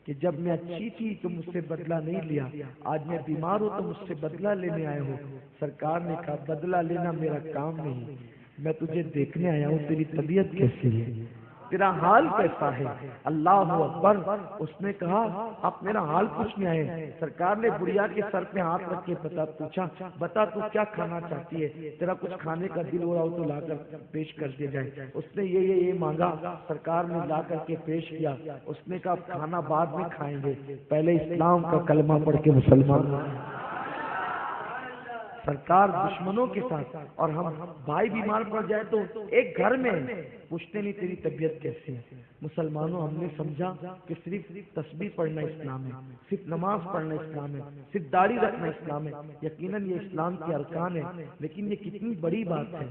Speaker 1: کہ جب میں اچھی تھی تو مجھ سے بدلہ نہیں لیا، آج میں بیمار ہوں تو مجھ سے بدلہ لینے آئے ہو۔ سرکار نے کہا بدلہ لینا میرا کام نہیں، میں تجھے دیکھنے آیا ہوں تیری طبیعت کیسی ہے، تیرا حال کیسا ہے۔ اللہ اکبر۔ اس نے کہا آپ میرا حال پوچھنے آئے؟ سرکار نے بڑھیا کے سر پہ ہاتھ رکھ کے پوچھا بتا تو کیا کھانا چاہتی ہے، تیرا کچھ کھانے کا دل ہو رہا ہو تو لا کر پیش کر دیا جائے۔ اس نے یہ مانگا، سرکار نے لا کر کے پیش کیا۔ اس نے کہا کھانا بعد میں کھائیں گے، پہلے اسلام کا کلمہ پڑھ کے مسلمان۔ سرکار دشمنوں کے ساتھ، اور ہم بھائی بیمار پڑ جائے تو ایک گھر میں پوچھتے نہیں تیری طبیعت کیسی ہے۔ مسلمانوں، ہم نے سمجھا کہ صرف تسبیح پڑھنا اسلام ہے، صرف نماز پڑھنا اسلام ہے، صرف داڑھی رکھنا اسلام ہے۔ یقیناً یہ اسلام کے ارکان ہیں، لیکن یہ کتنی بڑی بات ہے۔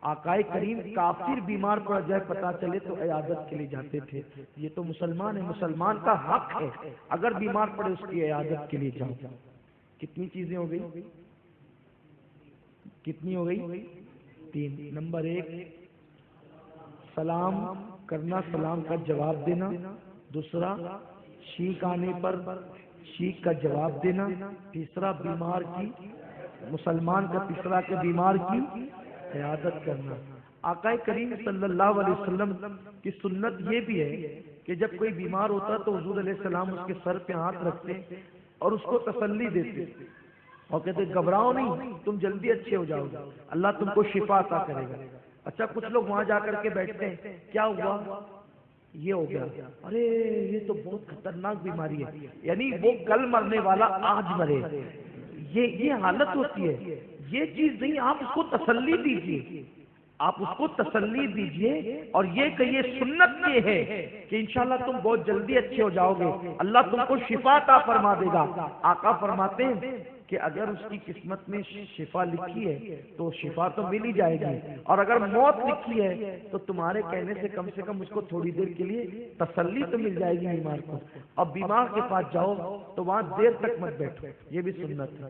Speaker 1: آقائے کریم کافر بیمار پڑ جائے پتا چلے تو عیادت کے لیے جاتے تھے۔ یہ تو مسلمان ہے، مسلمان کا حق ہے اگر بیمار پڑے اس کی عیادت کے لیے جاؤ۔ کتنی چیزیں ہو گئی؟ کتنی ہو گئی؟ 3۔ نمبر 1 سلام کرنا، سلام کا جواب دینا۔ دوسرا چھینک آنے پر چھینک کا جواب دینا۔ تیسرا بیمار کی، مسلمان کا تیسرا کہ بیمار کی عیادت کرنا۔ آقا کریم صلی اللہ علیہ وسلم کی سنت یہ بھی ہے کہ جب کوئی بیمار ہوتا تو حضور علیہ السلام اس کے سر پہ ہاتھ رکھتے اور اس کو تسلی دیتے اور کہتے گھبراؤ نہیں، تم جلدی اچھے ہو جاؤ گے، اللہ تم کو شفا عطا کرے گا۔ اچھا کچھ لوگ وہاں جا کر کے بیٹھتے ہیں، کیا ہوا؟ یہ ہو گیا، ارے یہ تو بہت خطرناک بیماری ہے، یعنی وہ کل مرنے والا آج مرے، یہ حالت ہوتی ہے۔ یہ چیز نہیں، آپ اس کو تسلی دیجیے، آپ اس کو تسلی دیجئے اور یہ کہ یہ سنت یہ ہے کہ انشاءاللہ تم بہت جلدی اچھے ہو جاؤ گے، اللہ تم کو شفا عطا فرما دے گا۔ آقا فرماتے ہیں کہ اگر اس کی قسمت میں شفا لکھی ہے تو شفا تو مل ہی جائے گی، اور اگر موت لکھی ہے تو تمہارے کہنے سے کم اس کو تھوڑی دیر کے لیے تسلی تو مل جائے گی بیمار کو۔ اب بیمار کے پاس جاؤ تو وہاں دیر تک مت بیٹھو، یہ بھی سنت ہے۔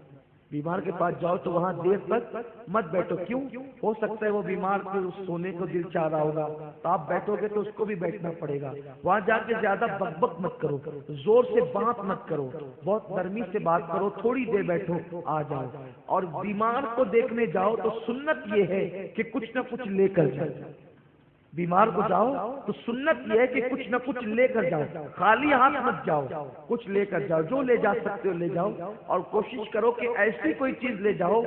Speaker 1: بیمار کے پاس جاؤ تو وہاں دیر تک مت بیٹھو، کیوں؟ ہو سکتا ہے وہ بیمار کو سونے کو دل چاہ رہا ہوگا، تو آپ بیٹھو گے تو اس کو بھی بیٹھنا پڑے گا۔ وہاں جا کے زیادہ بک بک مت کرو، زور سے بات مت کرو، بہت نرمی سے بات کرو، تھوڑی دیر بیٹھو، آ جاؤ۔ اور بیمار کو دیکھنے جاؤ تو سنت یہ ہے کہ کچھ نہ کچھ لے کر جاؤ۔ بیمار کو جاؤ تو سنت یہ ہے کہ کچھ نہ کچھ لے کر جاؤ، خالی ہاتھ مت جاؤ، کچھ لے کر جاؤ، جو لے جا سکتے ہو لے جاؤ، اور کوشش کرو کہ ایسی کوئی چیز لے جاؤ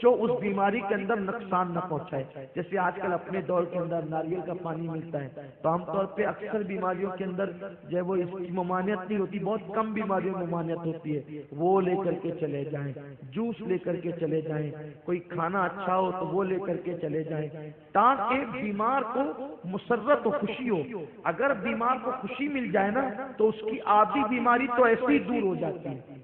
Speaker 1: جو اس بیماری کے اندر نقصان نہ پہنچائے۔ جیسے آج کل اپنے دور کے اندر ناریل کا پانی ملتا ہے، تو عام طور پہ اکثر بیماریوں کے اندر جو ہے وہ اس کی ممانعت نہیں ہوتی، بہت کم بیماریوں میں ممانعت ہوتی ہے، وہ لے کر کے چلے جائیں، جوس لے کر کے چلے جائیں، کوئی کھانا اچھا ہو تو وہ لے کر کے چلے جائیں، تاکہ بیمار کو مسرت و خوشی ہو۔ اگر بیمار کو خوشی مل جائے نا تو اس کی آدھی بیماری تو ایسے ہی دور ہو جاتی ہے،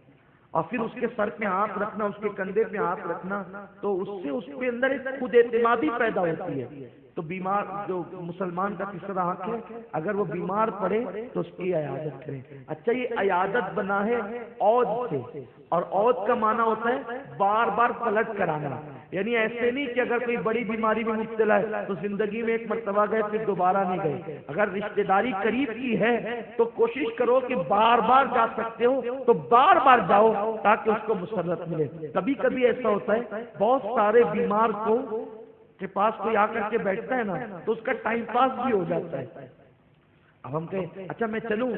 Speaker 1: اور پھر اس کے سر پہ ہاتھ رکھنا، اس کے کندھے پہ ہاتھ رکھنا، تو اس سے اس کے اندر ایک خود اعتمادی پیدا ہوتی ہے۔ تو بیمار جو مسلمان کا تیسرا حق ہے، اگر وہ بیمار پڑے تو اس کی عیادت کریں۔ اچھا یہ عیادت بنا ہے عود سے، اور عود کا معنی ہوتا ہے بار بار پلٹ کرانا، یعنی ایسے نہیں کہ اگر کوئی بڑی بیماری میں مبتلا ہے تو زندگی میں ایک مرتبہ گئے پھر دوبارہ نہیں گئے۔ اگر رشتہ داری قریب کی ہے تو کوشش کرو کہ بار بار جا سکتے ہو تو بار بار جاؤ تاکہ اس کو مسرت ملے۔ کبھی کبھی ایسا ہوتا ہے بہت سارے بیمار کو کے پاس کوئی آ کر کے بیٹھتا ہے نا تو اس کا ٹائم پاس بھی ہو جاتا ہے۔ اب ہم کہیں اچھا میں چلوں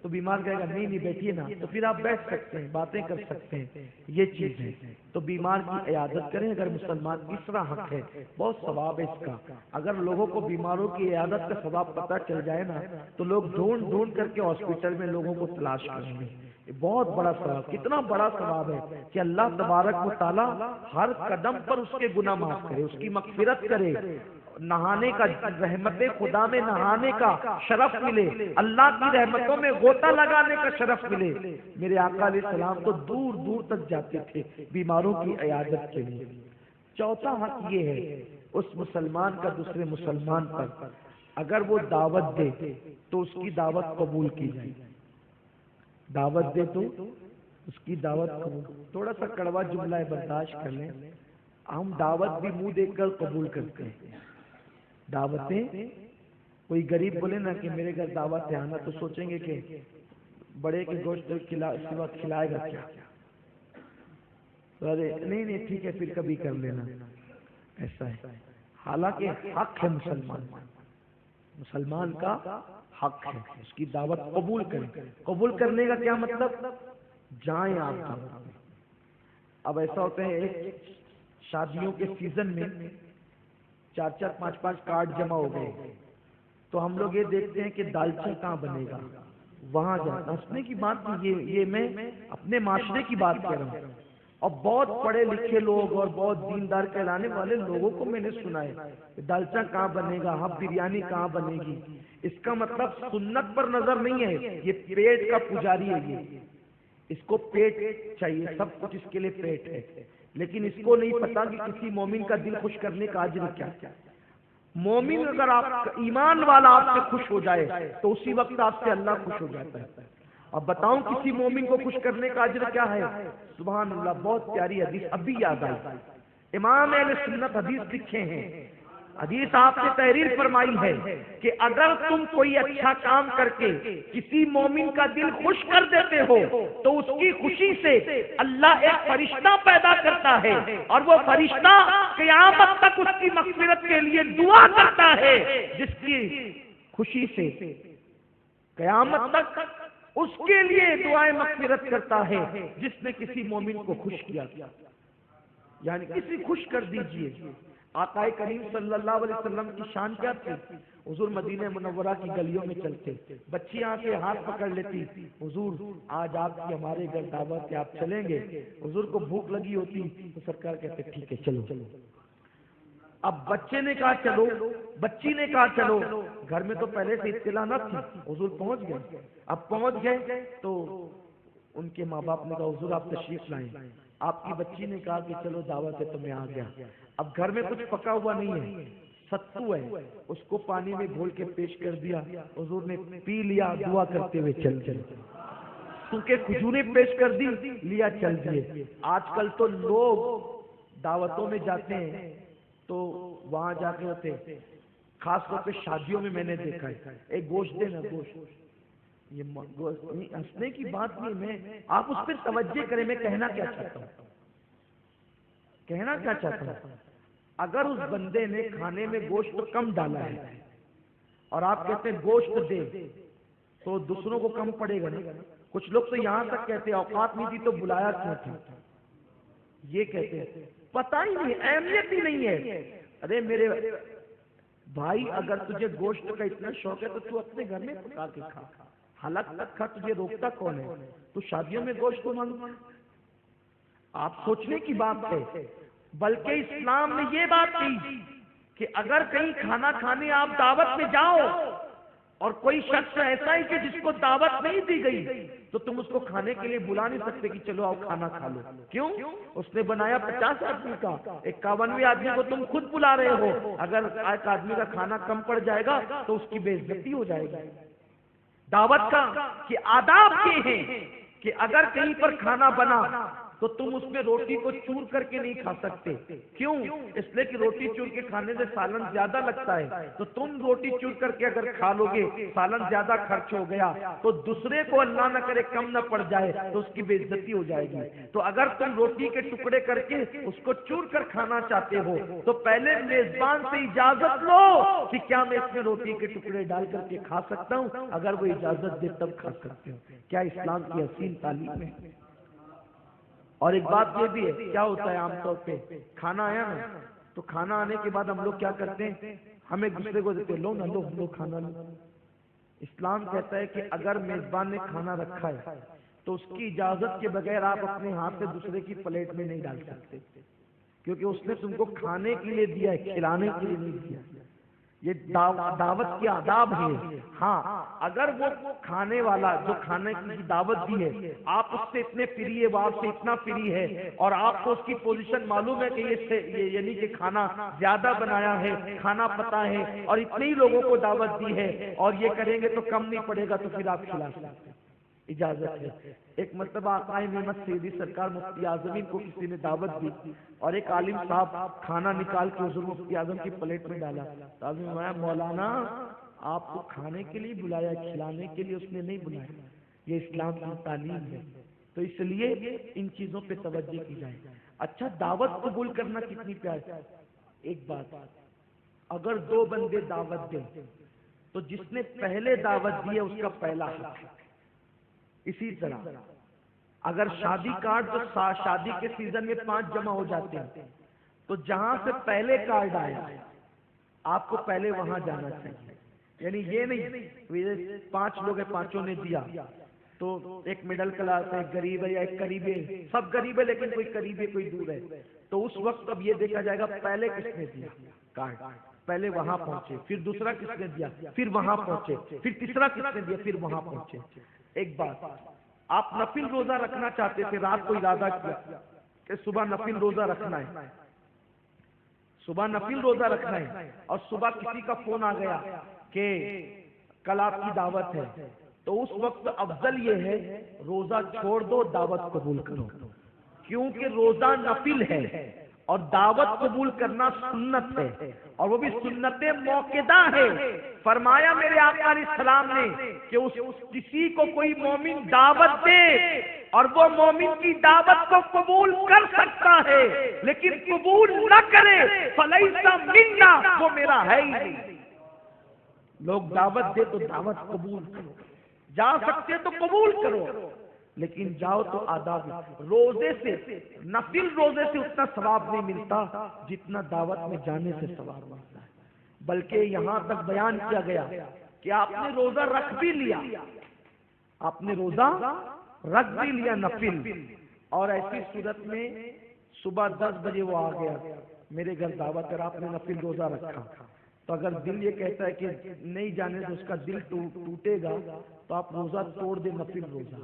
Speaker 1: تو بیمار کہے گا نہیں نہیں بیٹھیے نا، تو پھر آپ بیٹھ سکتے ہیں، باتیں کر سکتے ہیں، یہ چیز ہے۔ تو بیمار کی عیادت کریں، اگر مسلمان تیسرا حق ہے، بہت ثواب ہے اس کا۔ اگر لوگوں کو بیماروں کی عیادت کا ثواب پتہ چل جائے نا تو لوگ ڈھونڈ ڈھونڈ کر کے ہاسپٹل میں لوگوں کو تلاش کریں گے، بہت بڑا ثواب، کتنا بڑا ثواب ہے کہ اللہ تبارک و تعالی ہر قدم پر اس کے گناہ معاف کرے، اس کی مغفرت کرے، نہانے کا رحمت خدا میں نہانے کا شرف ملے، اللہ کی رحمتوں میں غوطہ لگانے کا شرف ملے۔ میرے آقا علیہ السلام تو دور دور تک جاتے تھے بیماروں کی عیادت کے لیے۔ چوتھا حق یہ ہے اس مسلمان کا دوسرے مسلمان پر، اگر وہ دعوت دے تو اس کی دعوت قبول کی جائے، دعوت دے تو اس کی دعوت قبول۔ تھوڑا سا کڑوا جملہ ہے، برداشت کر لیں، ہم دعوت بھی منہ دیکھ کر قبول کرتے ہیں۔ دعوتیں کوئی غریب بولے نا کہ میرے گھر دعوت ہے آنا، تو سوچیں گے کہ بڑے کے گوشت سوا کھلائے گا کیا؟ ارے نہیں نہیں ٹھیک ہے پھر کبھی کر لینا، ایسا ہے۔ حالانکہ حق ہے مسلمان کا حق ہے، اس کی دعوت قبول کریں۔ قبول کرنے کا کیا مطلب؟ جائیں آپ دعوت میں۔ اب ایسا ہوتا ہے ایک شادیوں کے سیزن میں 4 5 کارڈ جمع ہو گئے تو ہم لوگ یہ دیکھتے ہیں کہ دالچا کہاں بنے گا، وہاں جانا۔ ہنسنے کی بات نہیں، یہ میں اپنے معاشرے کی بات کر رہا ہوں۔ اور بہت پڑھے لکھے لوگ اور بہت دیندار کہلانے والے لوگوں کو میں نے سنا ہے کہ دالچا کہاں بنے گا، ہاں بریانی کہاں بنے گی. اس کا مطلب سنت پر نظر نہیں ہے، یہ پیٹ کا پجاری ہے. یہ اس کو پیٹ چاہیے، سب کچھ اس کے لیے پیٹ ہے، لیکن اس کو نہیں پتا کہ کسی مومن کا دل خوش کرنے کا اجر کیا. مومن اگر آپ ایمان والا آپ سے خوش ہو جائے تو اسی وقت آپ سے اللہ خوش ہو جاتا ہے. اب بتاؤں کسی مومن کو خوش کرنے کا اجر کیا ہے؟ سبحان اللہ، بہت پیاری حدیث ابھی یاد آئی. امام اہل سنت حدیث لکھے ہیں، حدیث آپ نے تحریر فرمائی ہے کہ اگر تم کوئی اچھا کام کر کے کسی مومن کا دل خوش کر دیتے ہو تو اس کی خوشی سے اللہ ایک فرشتہ پیدا کرتا ہے، اور وہ فرشتہ قیامت تک اس کی مغفرت کے لیے دعا کرتا ہے. جس کی خوشی سے قیامت تک اس کے لیے دعائیں مغفرت کرتا ہے جس نے کسی مومن کو خوش کیا. یعنی کسی خوش کر دیجئے. آقا کریم صلی اللہ علیہ وسلم کی شان کیا تھی؟ حضور مدینہ منورہ کی گلیوں میں چلتے، بچیاں آ کے ہاتھ پکڑ لیتی، حضور آج آپ کی ہمارے گھر دعوت ہے، آپ چلیں گے؟ حضور کو بھوک لگی ہوتی تو سرکار کہتے ٹھیک ہے چلو. اب بچے نے کہا چلو، بچی نے کہا چلو. گھر میں تو پہلے سے اطلاع نہ تھی، حضور پہنچ گئے. اب پہنچ گئے تو ان کے ماں باپ نے کہا حضور آپ تشریف لائیں. آپ کی بچی نے کہا کہ چلو دعوت ہے تو میں آ گیا. اب گھر میں کچھ پکا ہوا نہیں ہے، ستو ہے، اس کو پانی میں گھول کے پیش کر دیا. حضور نے پی لیا، دعا کرتے ہوئے چل چلے. کیونکہ کھجوریں پیش کر دی، لیا چل دیے. آج کل تو لوگ دعوتوں میں جاتے ہیں تو وہاں جا کے ہوتے، خاص طور پہ شادیوں میں نے دیکھا ہے، ایک گوشت دینا گوشت. یہ ہنسنے کی بات نہیں، میں آپ اس پہ توجہ کریں. میں کہنا کیا چاہتا ہوں، کہنا کیا چاہتا ہوں، اگر اس بندے نے کھانے میں گوشت کم ڈالا ہے اور آپ کہتے ہیں گوشت دے تو دوسروں کو کم پڑے گا نا. کچھ لوگ تو یہاں تک کہتے ہیں اوقات نہیں تھی تو بلایا کیوں تھا، یہ کہتے ہیں. پتہ ہی نہیں، اہمیت ہی نہیں ہے. ارے میرے بھائی، اگر تجھے گوشت کا اتنا شوق ہے تو تو اپنے گھر میں پکا کے کھا، حلق تک کھا، تجھے روکتا کون ہے؟ تو شادیوں میں گوشت کو مانگتا. آپ سوچنے کی بات ہے. بلکہ اسلام نے یہ بات کی کہ اگر کہیں کھانا کھانے آپ دعوت میں جاؤ اور کوئی شخص ایسا ہی کہ جس کو دعوت نہیں دی گئی تو تم اس کو کھانے کے لیے بلا نہیں سکتے کہ چلو آؤ کھانا کھا لو. کیوں؟ اس نے بنایا 50 آدمی کا، 51ویں آدمی کو تم خود بلا رہے ہو. اگر ایک آدمی کا کھانا کم پڑ جائے گا تو اس کی بے عزتی ہو جائے گی. دعوت کا کہ آداب یہ ہیں کہ اگر کہیں پر کھانا بنا تو تم اس میں روٹی کو چور کر کے نہیں کھا سکتے. کیوں؟ اس لیے کہ روٹی چور کے کھانے سے سالن زیادہ لگتا ہے. تو تم روٹی چور کر کے اگر کھا لو گے، سالن زیادہ خرچ ہو گیا تو دوسرے کو اللہ نہ کرے کم نہ پڑ جائے تو اس کی بے عزتی ہو جائے گی. تو اگر تم روٹی کے ٹکڑے کر کے اس کو چور کر کھانا چاہتے ہو تو پہلے میزبان سے اجازت لو کہ کیا میں اس میں روٹی کے ٹکڑے ڈال کر کے کھا سکتا ہوں. اگر وہ اجازت دے تب کھا سکتے ہو. کیا اسلام کی حسین تعلیم ہے. اور ایک بات یہ بھی ہے، کیا ہوتا ہے عام طور پہ کھانا آیا نا تو کھانا آنے کے بعد ہم لوگ کیا کرتے ہیں، ہم ایک دوسرے کو دیتے لو نہ لو، ہم لوگ کھانا لو. اسلام کہتا ہے کہ اگر میزبان نے کھانا رکھا ہے تو اس کی اجازت کے بغیر آپ اپنے ہاتھ سے دوسرے کی پلیٹ میں نہیں ڈال سکتے، کیونکہ اس نے تم کو کھانے کے لیے دیا ہے، کھلانے کے لیے نہیں دیا. یہ دعوت کی آداب ہے. ہاں اگر وہ کھانے والا جو کھانے کی دعوت دی ہے آپ اس سے اتنے فری ہے، وہ آپ سے اتنا فری ہے اور آپ کو اس کی پوزیشن معلوم ہے کہ یہ یعنی کہ کھانا زیادہ بنایا ہے، کھانا پتا ہے اور اتنے ہی لوگوں کو دعوت دی ہے اور یہ کریں گے تو کم نہیں پڑے گا تو پھر آپ کھلا سکتے ہیں، اجازت ہے. ایک مرتبہ آقا نعمت سیدی سرکار مفتی اعظم کو کسی نے دعوت دی اور ایک عالم صاحب کھانا نکال کے حضور مفتی اعظم کی پلیٹ میں ڈالا. مولانا آپ کو کھانے کے لیے بلایا، کھلانے کے لیے اس نے نہیں بلایا. یہ اسلام کی تعلیم ہے. تو اس لیے ان چیزوں پہ توجہ کی جائے. اچھا، دعوت قبول کرنا کتنی پیاری. ایک بات، اگر دو بندے دعوت دیں تو جس نے پہلے دعوت دی ہے اس کا پہلا حق ہے. اسی طرح اگر شادی کارڈ تو شادی کے سیزن میں 5 جمع ہو جاتے ہیں تو جہاں سے پہلے کارڈ آیا آپ کو پہلے وہاں جانا چاہیے. یعنی یہ نہیں 5 لوگ ہیں، 5 نے دیا تو ایک مڈل کلاس ہے، ایک غریب ہے یا ایک قریب ہے، سب غریب ہے لیکن کوئی قریب ہے کوئی دور ہے، تو اس وقت اب یہ دیکھا جائے گا پہلے کس نے دیا کارڈ، پہلے وہاں پہنچے، پھر دوسرا کس نے دیا، پھر وہاں پہنچے، پھر تیسرا کس نے دیا، پھر وہاں پہنچے۔ ایک بات، آپ نفل روزہ رکھنا چاہتے تھے، رات کو ارادہ کیا کہ صبح نفل روزہ رکھنا ہے، صبح نفل روزہ رکھنا ہے، اور صبح کسی کا فون آ گیا کہ کل آپ کی دعوت ہے، تو اس وقت افضل یہ ہے روزہ چھوڑ دو، دعوت قبول کرو، کیونکہ روزہ نفل ہے اور دعوت قبول کرنا سنت ہے، اور وہ بھی سنت موقدہ ہے۔ فرمایا میرے آقا علیہ السلام نے کہ کسی کو کوئی مومن دعوت دے اور وہ مومن کی دعوت کو قبول کر سکتا ہے لیکن قبول نہ کرے فلیس منا، وہ میرا ہے ہی نہیں۔ لوگ دعوت دے تو دعوت قبول کرو، جا سکتے تو قبول کرو، لیکن جاؤ تو آداب۔ روزے سے، نفل روزے سے اتنا ثواب نہیں ملتا جتنا دعوت میں جانے سے ثواب ملتا ہے، بلکہ یہاں تک بیان کیا گیا کہ آپ نے روزہ رکھ بھی لیا، آپ نے روزہ رکھ بھی لیا نفل، اور ایسی صورت میں صبح 10 بجے وہ آ گیا میرے گھر دعوت کر، آپ نے نفل روزہ رکھا، تو اگر دل یہ کہتا ہے کہ نہیں جانے تو اس کا دل ٹوٹے گا، تو آپ روزہ توڑ دیں، نفل روزہ۔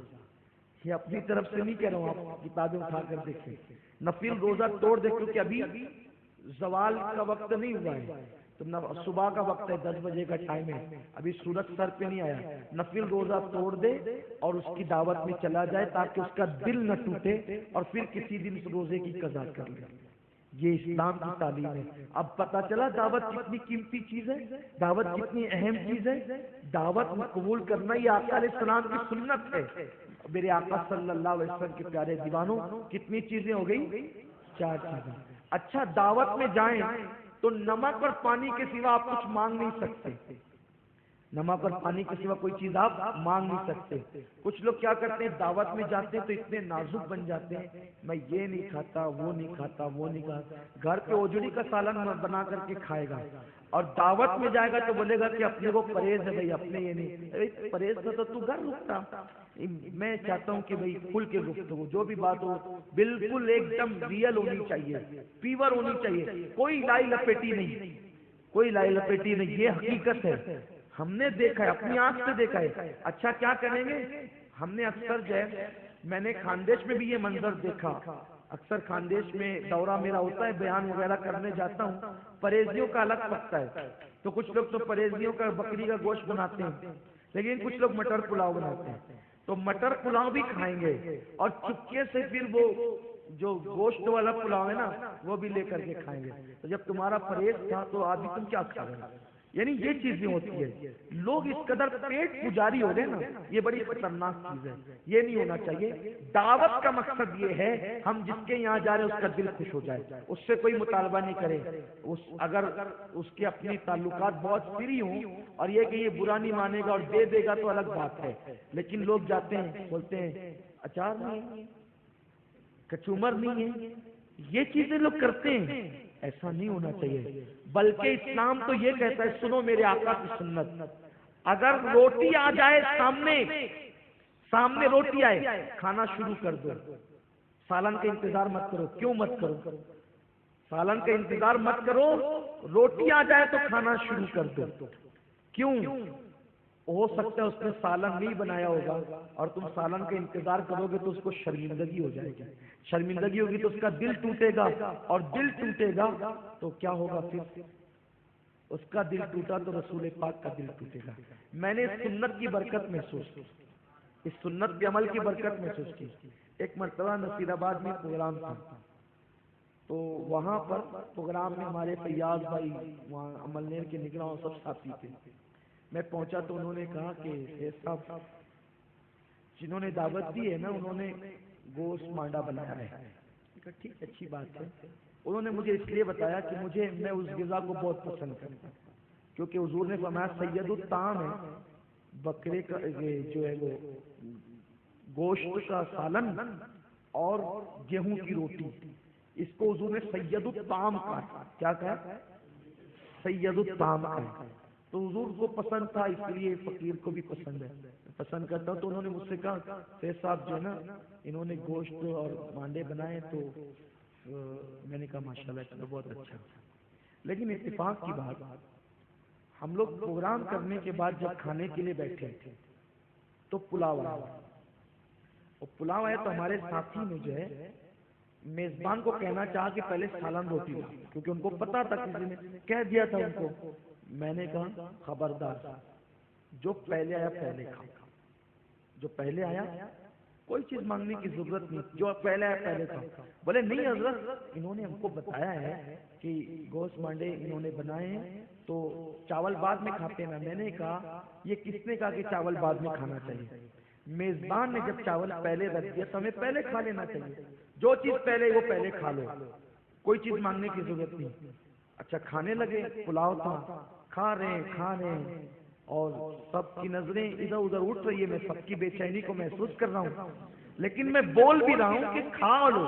Speaker 1: یہ اپنی طرف سے نہیں کہہ رہا ہوں، آپ کتابیں اٹھا کر دیکھیں، نفل روزہ توڑ دیں، کیونکہ ابھی زوال کا وقت نہیں ہوا ہے، تو صبح کا وقت ہے، 10 بجے کا ٹائم ہے، ابھی سورج سر پہ نہیں آیا، نفل روزہ توڑ دے اور اس کی دعوت میں چلا جائے تاکہ اس کا دل نہ ٹوٹے، اور پھر کسی دن اس روزے کی قضا کر لے۔ یہ اسلام کی تعلیم ہے۔ اب پتہ چلا دعوت کتنی قیمتی چیز ہے، دعوت کتنی اہم چیز ہے، دعوت قبول کرنا یہ آقا علیہ السلام کی سنت ہے۔ میرے آقا صلی اللہ علیہ وسلم کے پیارے دیوانوں، کتنی چیزیں ہو گئی؟ 4 چیزیں۔ اچھا، دعوت میں جائیں تو نمک اور پانی کے سوا آپ کچھ مانگ نہیں سکتے، نمک اور پانی کے سوا کوئی چیز آپ مانگ نہیں سکتے۔ کچھ لوگ کیا کرتے ہیں، دعوت میں جاتے ہیں تو اتنے نازک بن جاتے ہیں، میں یہ نہیں کھاتا، وہ نہیں کھاتا، وہ نہیں کھاتا، گھر پہ اوجڑی کا سالن بنا کر کے کھائے گا، اور دعوت میں جائے گا تو بولے گا کہ اپنے کو پرہیز ہے بھائی، اپنے یہ نہیں پرہیز تھا تو گھر رکتا۔ میں چاہتا ہوں کہ بھائی کھل کے گفتگو، جو بھی بات ہو بالکل ایک دم ریئل ہونی چاہیے، پیور ہونی چاہیے، کوئی لائی لپیٹی نہیں، کوئی لائی لپیٹی نہیں، یہ حقیقت ہے، ہم نے دیکھا ہے، اپنی آنکھ سے دیکھا ہے۔ اچھا کیا کریں گے، ہم نے اکثر جو ہے، میں نے خاندیش میں بھی یہ منظر دیکھا، اکثر خاندیش میں دورہ میرا ہوتا ہے، بیان وغیرہ کرنے جاتا ہوں، پرہیزیوں کا الگ پکتا ہے، تو کچھ لوگ تو پرہیزیوں کا بکری کا گوشت بناتے ہیں، لیکن کچھ لوگ مٹر پلاؤ بناتے ہیں، تو مٹر پلاؤ بھی کھائیں گے، اور چپکے سے پھر وہ جو گوشت والا پلاؤ ہے نا وہ بھی لے کر کے کھائیں گے۔ تو جب تمہارا پرہیز تھا تو ابھی تم کیا کھا رہے ہو؟ یعنی یہ چیزیں ہوتی ہے، لوگ اس قدر پیٹ پجاری ہو گئے نا، یہ بڑی خطرناک چیز ہے، یہ نہیں ہونا چاہیے۔ دعوت کا مقصد یہ ہے ہم جس کے یہاں جا رہے ہیں اس کا دل خوش ہو جائے، اس سے کوئی مطالبہ نہیں کرے، اگر اس کے اپنی تعلقات بہت فری ہوں اور یہ کہ یہ برا نہیں مانے گا اور دے دے گا تو الگ بات ہے، لیکن لوگ جاتے ہیں بولتے ہیں اچار نہیں، کچومر نہیں ہے، یہ چیزیں لوگ کرتے ہیں، ایسا نہیں ہونا چاہیے، بلکہ اسلام تو یہ کہتا ہے، سنو میرے آقا کی سنت، اگر روٹی آ جائے سامنے روٹی آئے، کھانا شروع کر دو، سالن کا انتظار مت کرو۔ کیوں مت کرو؟ سالن کا انتظار مت کرو، روٹی آ جائے تو کھانا شروع کر دو۔ کیوں؟ ہو سکتا ہے اس نے سالن نہیں بنایا ہوگا اور تم سالن کا انتظار کرو گے تو اس کو شرمندگی ہو جائے گی، شرمندگی ہوگی تو اس کا دل ٹوٹے گا، اور دل ٹوٹے گا تو کیا ہوگا، پھر اس کا دل ٹوٹا تو رسول پاک کا دل ٹوٹے گا۔ میں نے اس سنت کی برکت محسوس کی، اس سنت کے عمل کی برکت محسوس کی۔ ایک مرتبہ نصیر آباد میں پروگرام تھا، تو وہاں پر پروگرام میں ہمارے فیاض بھائی، وہاں عملنیر کے نگراں سب ساتھی تھے۔ میں پہنچا تو انہوں نے کہا کہ صاحب جنہوں نے دعوت دی ہے نا انہوں نے گوشت مانڈا بنایا ہے۔ کہا ٹھیک، اچھی بات ہے۔ انہوں نے مجھے اس لیے بتایا کہ میں اس غذا کو بہت پسند کرتا ہوں، کیونکہ حضور نے فرمایا سید الطعام ہے، بکرے کا جو ہے وہ گوشت کا سالن اور گیہوں کی روٹی، اس کو حضور نے سید الطعام کہا۔ کیا کہا؟ سید الطعام کہا۔ تو حضور کو پسند تھا، اس لیے فقیر کو بھی پسند ہے، پسند کرتا ہوں۔ تو انہوں نے مجھ سے کہا سید صاحب جو ہے نا انہوں نے گوشت اور مانڈے بنائے، تو میں نے کہا ماشاءاللہ چلو بہت اچھا۔ لیکن اتفاق کی بات، ہم لوگ پروگرام کرنے کے بعد جب کھانے کے لیے بیٹھے تو پلاؤ آیا، اور پلاؤ آیا تو ہمارے ساتھی نے جو ہے میزبان کو کہنا چاہا کہ پہلے سالن روٹی لا، کیونکہ ان کو پتا تھا، کسی نے کہہ دیا تھا ان کو۔ میں نے کہا خبردار، جو پہلے آیا پہلے کھاؤ، جو پہلے آیا کوئی چیز مانگنے کی ضرورت نہیں، جو پہلے آیا پہلے کھاؤ۔ بولے نہیں حضرت، انہوں نے ہم کو بتایا ہے کہ گوشت مانڈے انہوں نے بنائے ہیں تو چاول بعد میں کھاتے ہیں۔ میں نے کہا یہ کس نے کہا کہ چاول بعد میں کھانا چاہیے؟ میزبان نے جب چاول پہلے رکھ دیا تو ہمیں پہلے کھا لینا چاہیے، جو چیز پہلے وہ پہلے کھا لو، کوئی چیز مانگنے کی ضرورت نہیں۔ اچھا کھانے لگے، پلاؤ تھا، کھا رہے ہیں، اور سب کی نظریں ادھر ادھر اٹھ رہی ہے، میں سب کی بے چینی کو محسوس کر رہا ہوں، لیکن میں بول بھی رہا ہوں کہ کھا لو۔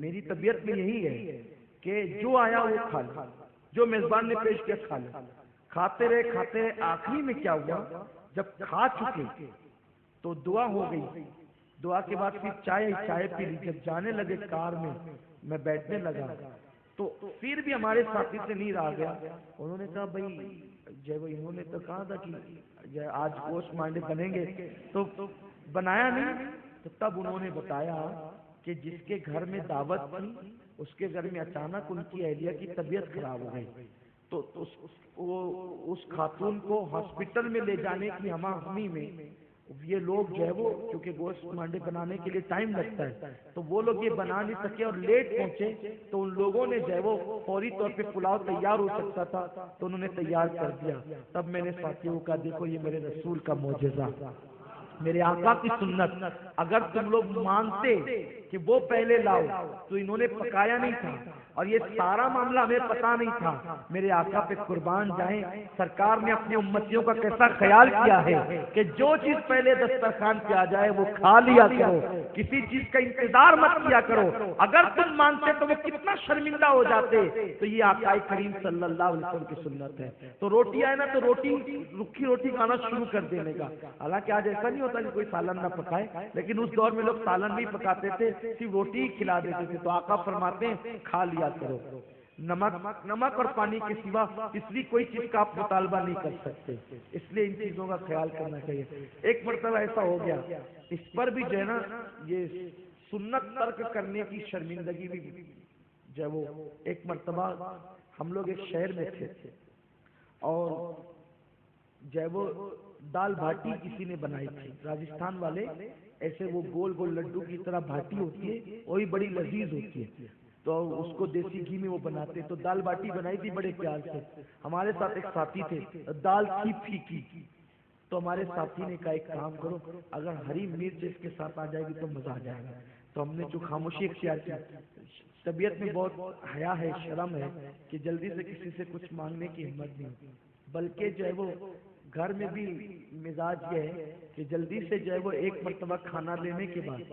Speaker 1: میری طبیعت میں یہی ہے کہ جو آیا وہ کھا لو، جو میزبان نے پیش کیا کھا لو۔ کھاتے رہے، آخری میں کیا ہوا، جب کھا چکے تو دعا ہو گئی، دعا کے بعد پھر چائے پی لی۔ جب جانے لگے کار میں بیٹھنے لگا تو پھر بھی ہمارے ساتھی سے نہیں رہا گیا، انہوں نے کہا بھائی جب انہوں نے تو کہا تھا کہ آج گوشت مانڈے بنیں گے تو بنایا نہیں، تو تب انہوں نے بتایا کہ جس کے گھر میں دعوت تھی اس کے گھر میں اچانک ان کی اہلیہ کی طبیعت خراب ہو گئی، تو اس خاتون کو ہاسپٹل میں لے جانے کی ہمہ ہمی میں یہ لوگ جو ہے وہ، کیونکہ گوشت مانڈے بنانے کے لیے ٹائم لگتا ہے تو وہ لوگ یہ بنا نہیں سکے اور لیٹ پہنچے، تو ان لوگوں نے جو ہے وہ فوری طور پہ پلاؤ تیار ہو سکتا تھا تو انہوں نے تیار کر دیا۔ تب میں نے ساتھیوں کا دیکھو یہ میرے رسول کا معجزہ، میرے آقا کی سنت، اگر تم لوگ مانتے کہ وہ پہلے لاؤ تو انہوں نے پکایا نہیں تھا، اور یہ سارا معاملہ ہمیں پتا نہیں تھا۔ میرے آقا پہ قربان جائیں، سرکار نے اپنے امتیوں کا کیسا خیال کیا ہے کہ جو چیز پہلے دسترخوان پہ آ جائے وہ کھا لیا کرو، کسی چیز کا انتظار مت کیا کرو۔ اگر تم مانتے تو وہ کتنا شرمندہ ہو جاتے، تو یہ آقا کریم صلی اللہ علیہ وسلم کی سنت ہے۔ تو روٹی آئے نا تو رکھی روٹی کھانا شروع کر دینے کا، حالانکہ آج ایسا نہیں ہوتا کہ کوئی سالن نہ پکائے، لیکن اس دور میں لوگ سالن نہیں پکاتے تھے، صرف روٹی ہی کھلا دیتے تھے۔ تو آقا فرماتے ہیں کھا لیا کرو، نمک اور پانی کے سوا تیسری کوئی چیز کا آپ مطالبہ نہیں کر سکتے، اس لیے ان چیزوں کا خیال کرنا چاہیے۔ ایک مرتبہ ایسا ہو گیا، اس پر بھی جو ہے نا یہ سنت ترک کرنے کی شرمندگی بھی جو ہے وہ، ایک مرتبہ ہم لوگ ایک شہر میں تھے اور جو ہے وہ دال بھاٹی کسی نے بنائی تھی، راجستھان والے ایسے وہ گول گول لڈو کی طرح بھاٹی ہوتی ہے، وہی بڑی لذیذ ہوتی ہے، تو اس کو دیسی گھی میں وہ بناتے، تو دال باٹی بنائی تھی بڑے پیار سے۔ ہمارے ساتھ ایک ساتھی تھے، دال تھی پھیکی، تو ہمارے ساتھی نے کہا ایک کام کرو، اگر ہری مرچ اس کے ساتھ آ جائے گی تو مزہ آ جائے گا۔ تو ہم نے جو خاموشی اختیار کی، طبیعت میں بہت حیا ہے، شرم ہے کہ جلدی سے کسی سے کچھ مانگنے کی ہمت نہیں ہوتی، بلکہ جو ہے وہ گھر میں بھی مزاج یہ ہے کہ جلدی سے جو ہے وہ ایک مرتبہ کھانا لینے کے بعد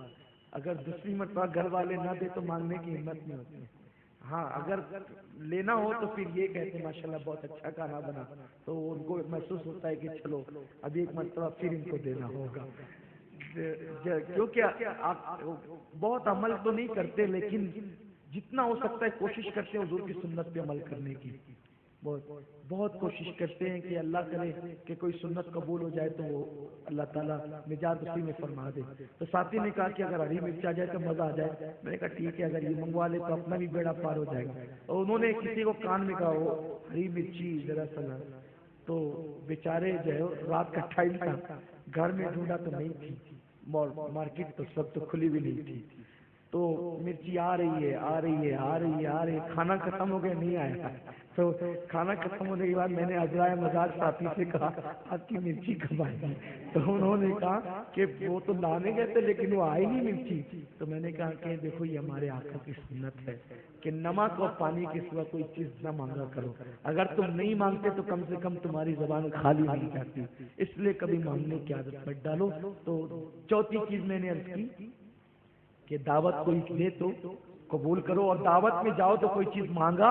Speaker 1: اگر دوسری مرتبہ گھر والے نہ دے تو مانگنے کی ہمت نہیں ہوتی۔ ہاں اگر لینا ہو تو پھر یہ کہتے ہیں ماشاءاللہ بہت اچھا کھانا بنا، تو ان کو محسوس ہوتا ہے کہ چلو ابھی ایک مرتبہ پھر ان کو دینا ہوگا، کیونکہ آپ بہت عمل تو نہیں کرتے لیکن جتنا ہو سکتا ہے کوشش کرتے ہیں حضور کی سنت پہ عمل کرنے کی، بہت کوشش کرتے ہیں کہ اللہ کرے کہ کوئی سنت قبول ہو جائے تو وہ اللہ تعالیٰ نجات اسی میں فرما دے۔ تو ساتھی نے کہا کہ اگر ہری مرچ آ جائے تو مزہ آ جائے، میں نے کہا ٹھیک ہے اگر یہ منگوا لے تو اپنا بھی بیڑا پار ہو جائے گا۔ اور انہوں نے کسی کو کان میں کہا وہ ہری مرچی ذرا سا، تو بیچارے جو ہے رات کا ٹائم تھا، گھر میں ڈھونڈا تو نہیں تھی، مارکیٹ تو سب تو کھلی بھی نہیں تھی، تو مرچی آ رہی ہے، کھانا ختم ہو گیا نہیں آیا، تو کھانا ختم ہونے کے بعد میں نے اجرائے مزاج ساتھی سے کہا آپ کی مرچی کب آئے گی؟ تو انہوں نے کہا کہ وہ تو لانے گئے تھے لیکن وہ آئی نہیں مرچی۔ تو میں نے کہا کہ دیکھو یہ ہمارے آقا کی سنت ہے کہ نمک اور پانی کے سوا کوئی چیز نہ مانگا کرو، اگر تم نہیں مانگتے تو کم سے کم تمہاری زبان خالی نہیں جاتی، اس لیے کبھی مانگنے کی عادت مت ڈالو۔ تو چوتھی چیز میں نے عرض کی کہ دعوت کوئی دے تو قبول کرو، اور دعوت میں جاؤ تو کوئی چیز مانگا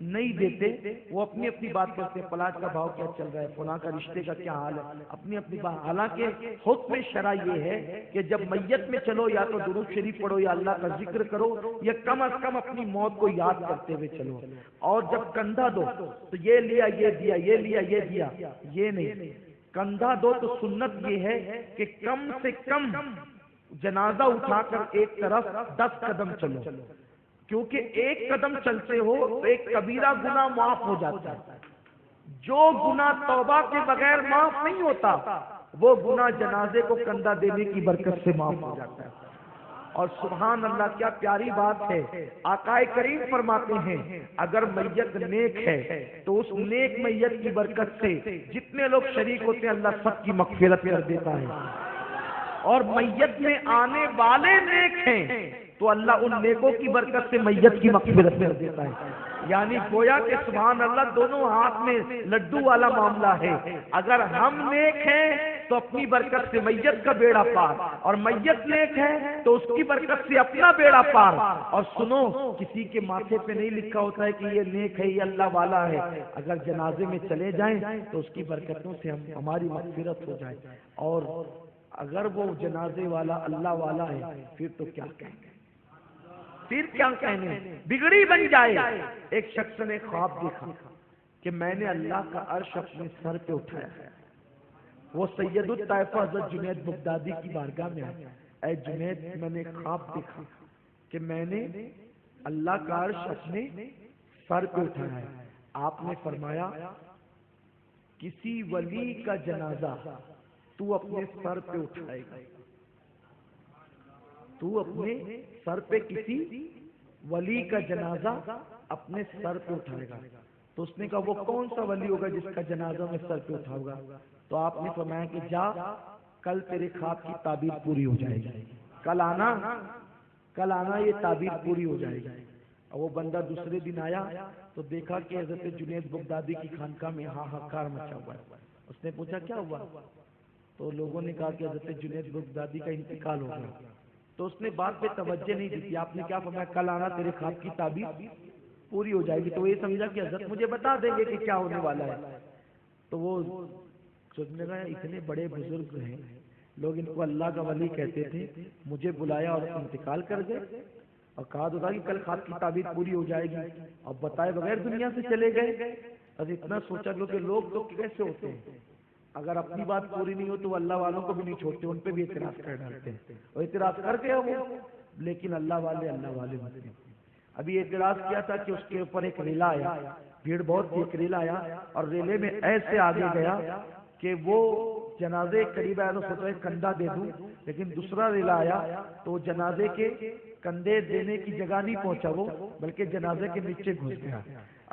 Speaker 1: نہیں دیتے، وہ اپنی اپنی بات کرتے ہیں، پلاٹ کا بھاؤ کیا چل رہا ہے، فلاں کا رشتے کا کیا حال ہے، اپنی اپنی بات۔ حالانکہ حکم شرع یہ ہے کہ جب میت میں چلو یا تو درود شریف پڑھو یا اللہ کا ذکر کرو، یا کم از کم اپنی موت کو یاد کرتے ہوئے چلو۔ اور جب کندھا دو تو یہ لیا یہ دیا، یہ لیا یہ دیا، یہ نہیں۔ کندھا دو تو سنت یہ ہے کہ کم سے کم جنازہ اٹھا کر ایک طرف 10 قدم چلو، کیونکہ ایک قدم چلتے ہو تو ایک کبیرہ گناہ معاف ہو جاتا ہے۔ جو گناہ توبہ کے بغیر معاف نہیں ہوتا، وہ گناہ جنازے کو کندھا دینے کی برکت سے معاف ہو جاتا ہے۔ اور سبحان اللہ، کیا پیاری بات ہے، آقا کریم فرماتے ہیں اگر میت نیک ہے تو اس نیک میت کی برکت سے جتنے لوگ شریک ہوتے ہیں اللہ سب کی مغفرت کر دیتا ہے، اور میت میں آنے والے نیک ہیں تو اللہ ان نیکوں کی برکت سے میت کی مغفرت کر دیتا ہے۔ یعنی گویا کہ سبحان اللہ دونوں ہاتھ میں لڈو والا معاملہ ہے۔ اگر ہم نیک ہیں تو اپنی برکت سے میت کا بیڑا پار، اور میت نیک ہے تو اس کی برکت سے اپنا بیڑا پار۔ اور سنو، کسی کے ماتھے پہ نہیں لکھا ہوتا ہے کہ یہ نیک ہے یہ اللہ والا ہے، اگر جنازے میں چلے جائیں تو اس کی برکتوں سے ہماری مغفرت ہو جائے، اور اگر وہ جنازے والا اللہ والا ہے پھر تو کیا کہیں گے، پھر کیا کہنے، بگڑی بن جائے۔ ایک شخص نے خواب دیکھا کہ میں نے اللہ کا عرش اپنے سر پہ اٹھایا ہے۔ وہ سید الطائفہ حضرت جنید بغدادی کی بارگاہ میں آیا، اے جنید میں نے خواب دیکھا کہ میں نے اللہ کا عرش اپنے سر پہ اٹھایا ہے۔ آپ نے فرمایا کسی ولی کا جنازہ تو اپنے سر پہ اٹھائے گا، تو اپنے سر پہ کسی ولی کا جنازہ اپنے سر پہ اٹھائے گا۔ تو اس نے کہا وہ کون سا ولی ہوگا جس کا جنازہ میں سر پہ اٹھاؤں گا؟ تو آپ نے فرمایا کہ جا، کل تیرے خواب کی تعبیر پوری ہو جائے گی، کل آنا یہ تعبیر پوری ہو جائے گی۔ اور وہ بندہ دوسرے دن آیا تو دیکھا کہ حضرت جنید بغدادی کی خانقاہ میں ہاہاکار مچا ہوا ہے۔ اس نے پوچھا کیا ہوا؟ تو لوگوں نے کہا کہ حضرت جنید بغدادی کا انتقال ہو گیا۔ تو اس نے بات پہ توجہ نہیں دی، آپ نے کیا فرمایا؟ کل آنا تیرے خواب کی تعبیر پوری ہو جائے گی۔ تو یہ سمجھا کہ حضرت مجھے بتا دیں گے کہ کیا ہونے والا ہے۔ تو وہ سوچنے لگا اتنے بڑے بزرگ ہیں، لوگ ان کو اللہ کا ولی کہتے تھے، مجھے بلایا اور انتقال کر گئے، اور کہا تو تھا کہ کل خواب کی تعبیر پوری ہو جائے گی، اور بتائے بغیر دنیا سے چلے گئے۔ بس اتنا سوچا کہ لوگ تو کیسے ہوتے ہیں، اگر اپنی بات پوری نہیں ہو تو وہ اللہ والوں کو بھی نہیں چھوڑتے، ان پہ بھی اعتراض کر ڈالتے ہیں، اور اعتراض کر کے وہ، لیکن اللہ والے ہوتے ہیں۔ ابھی اعتراض کیا تھا کہ اس کے اوپر ایک ریلا آیا، بھیڑ بہت تھی، ایک ریلا آیا اور ریلے میں ایسے آگے گیا کہ وہ جنازے قریب آیا تو سوچا کندھا دے دوں، لیکن دوسرا ریلا آیا تو جنازے کے کندھے دینے کی جگہ نہیں پہنچا وہ، بلکہ جنازے کے نیچے گھس گیا۔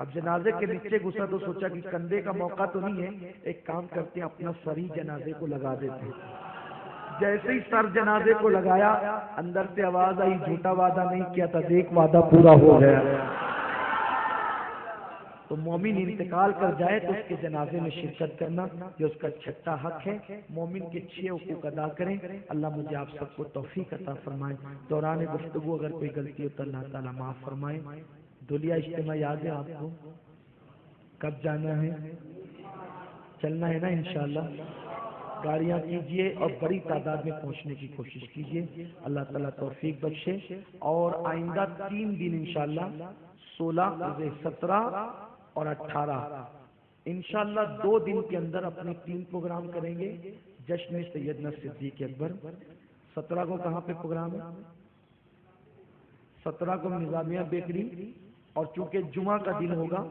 Speaker 1: اب جنازے کے نیچے گھسا تو سوچا کہ کندھے کا موقع تو نہیں ہے، ایک کام کرتے ہیں اپنا سر ہی جنازے کو لگا دیتے ہیں۔ جیسے ہی سر جنازے کو لگایا اندر سے آواز آئی جھوٹا وعدہ نہیں کیا تھا، دیکھ وعدہ پورا ہو گیا۔ تو مومن انتقال کر جائے تو اس کے جنازے میں شرکت کرنا یہ اس کا چھٹا حق ہے۔ مومن کے 6 حقوق ادا کریں۔ اللہ مجھے آپ سب کو توفیق عطا فرمائے۔ دوران گفتگو اگر کوئی غلطی ہو تو اللہ تعالیٰ معاف فرمائے۔ دھولیا اجتماع یاد ہے آپ کو؟ کب جانا ہے؟ چلنا ہے نا انشاءاللہ؟ گاڑیاں کیجئے اور بڑی تعداد میں پہنچنے کی کوشش کیجئے۔ اللہ تعالیٰ توفیق بخشے۔ اور آئندہ 3 دن انشاءاللہ 16، 17 اور 18 انشاءاللہ 2 دن کے اندر اپنے 3 پروگرام کریں گے۔ جشن سیدنا صدیق اکبر 17 کو کہاں پہ پروگرام ہے؟ 17 کو نظامیہ بیکری، اور چونکہ جمعہ کا دن ہوگا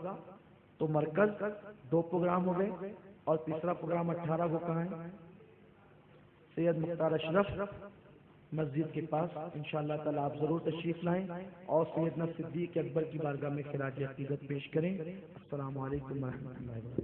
Speaker 1: تو مرکز 2 پروگرام ہو گئے، اور تیسرا پروگرام 18 کو کہاں ہے؟ سید مختار اشرف مسجد کے پاس۔ انشاءاللہ تعالی آپ ضرور تشریف لائیں اور سیدنا صدیق اکبر کی بارگاہ میں خراج عقیدت پیش کریں۔ السلام علیکم ورحمۃ اللہ وبرکاتہ۔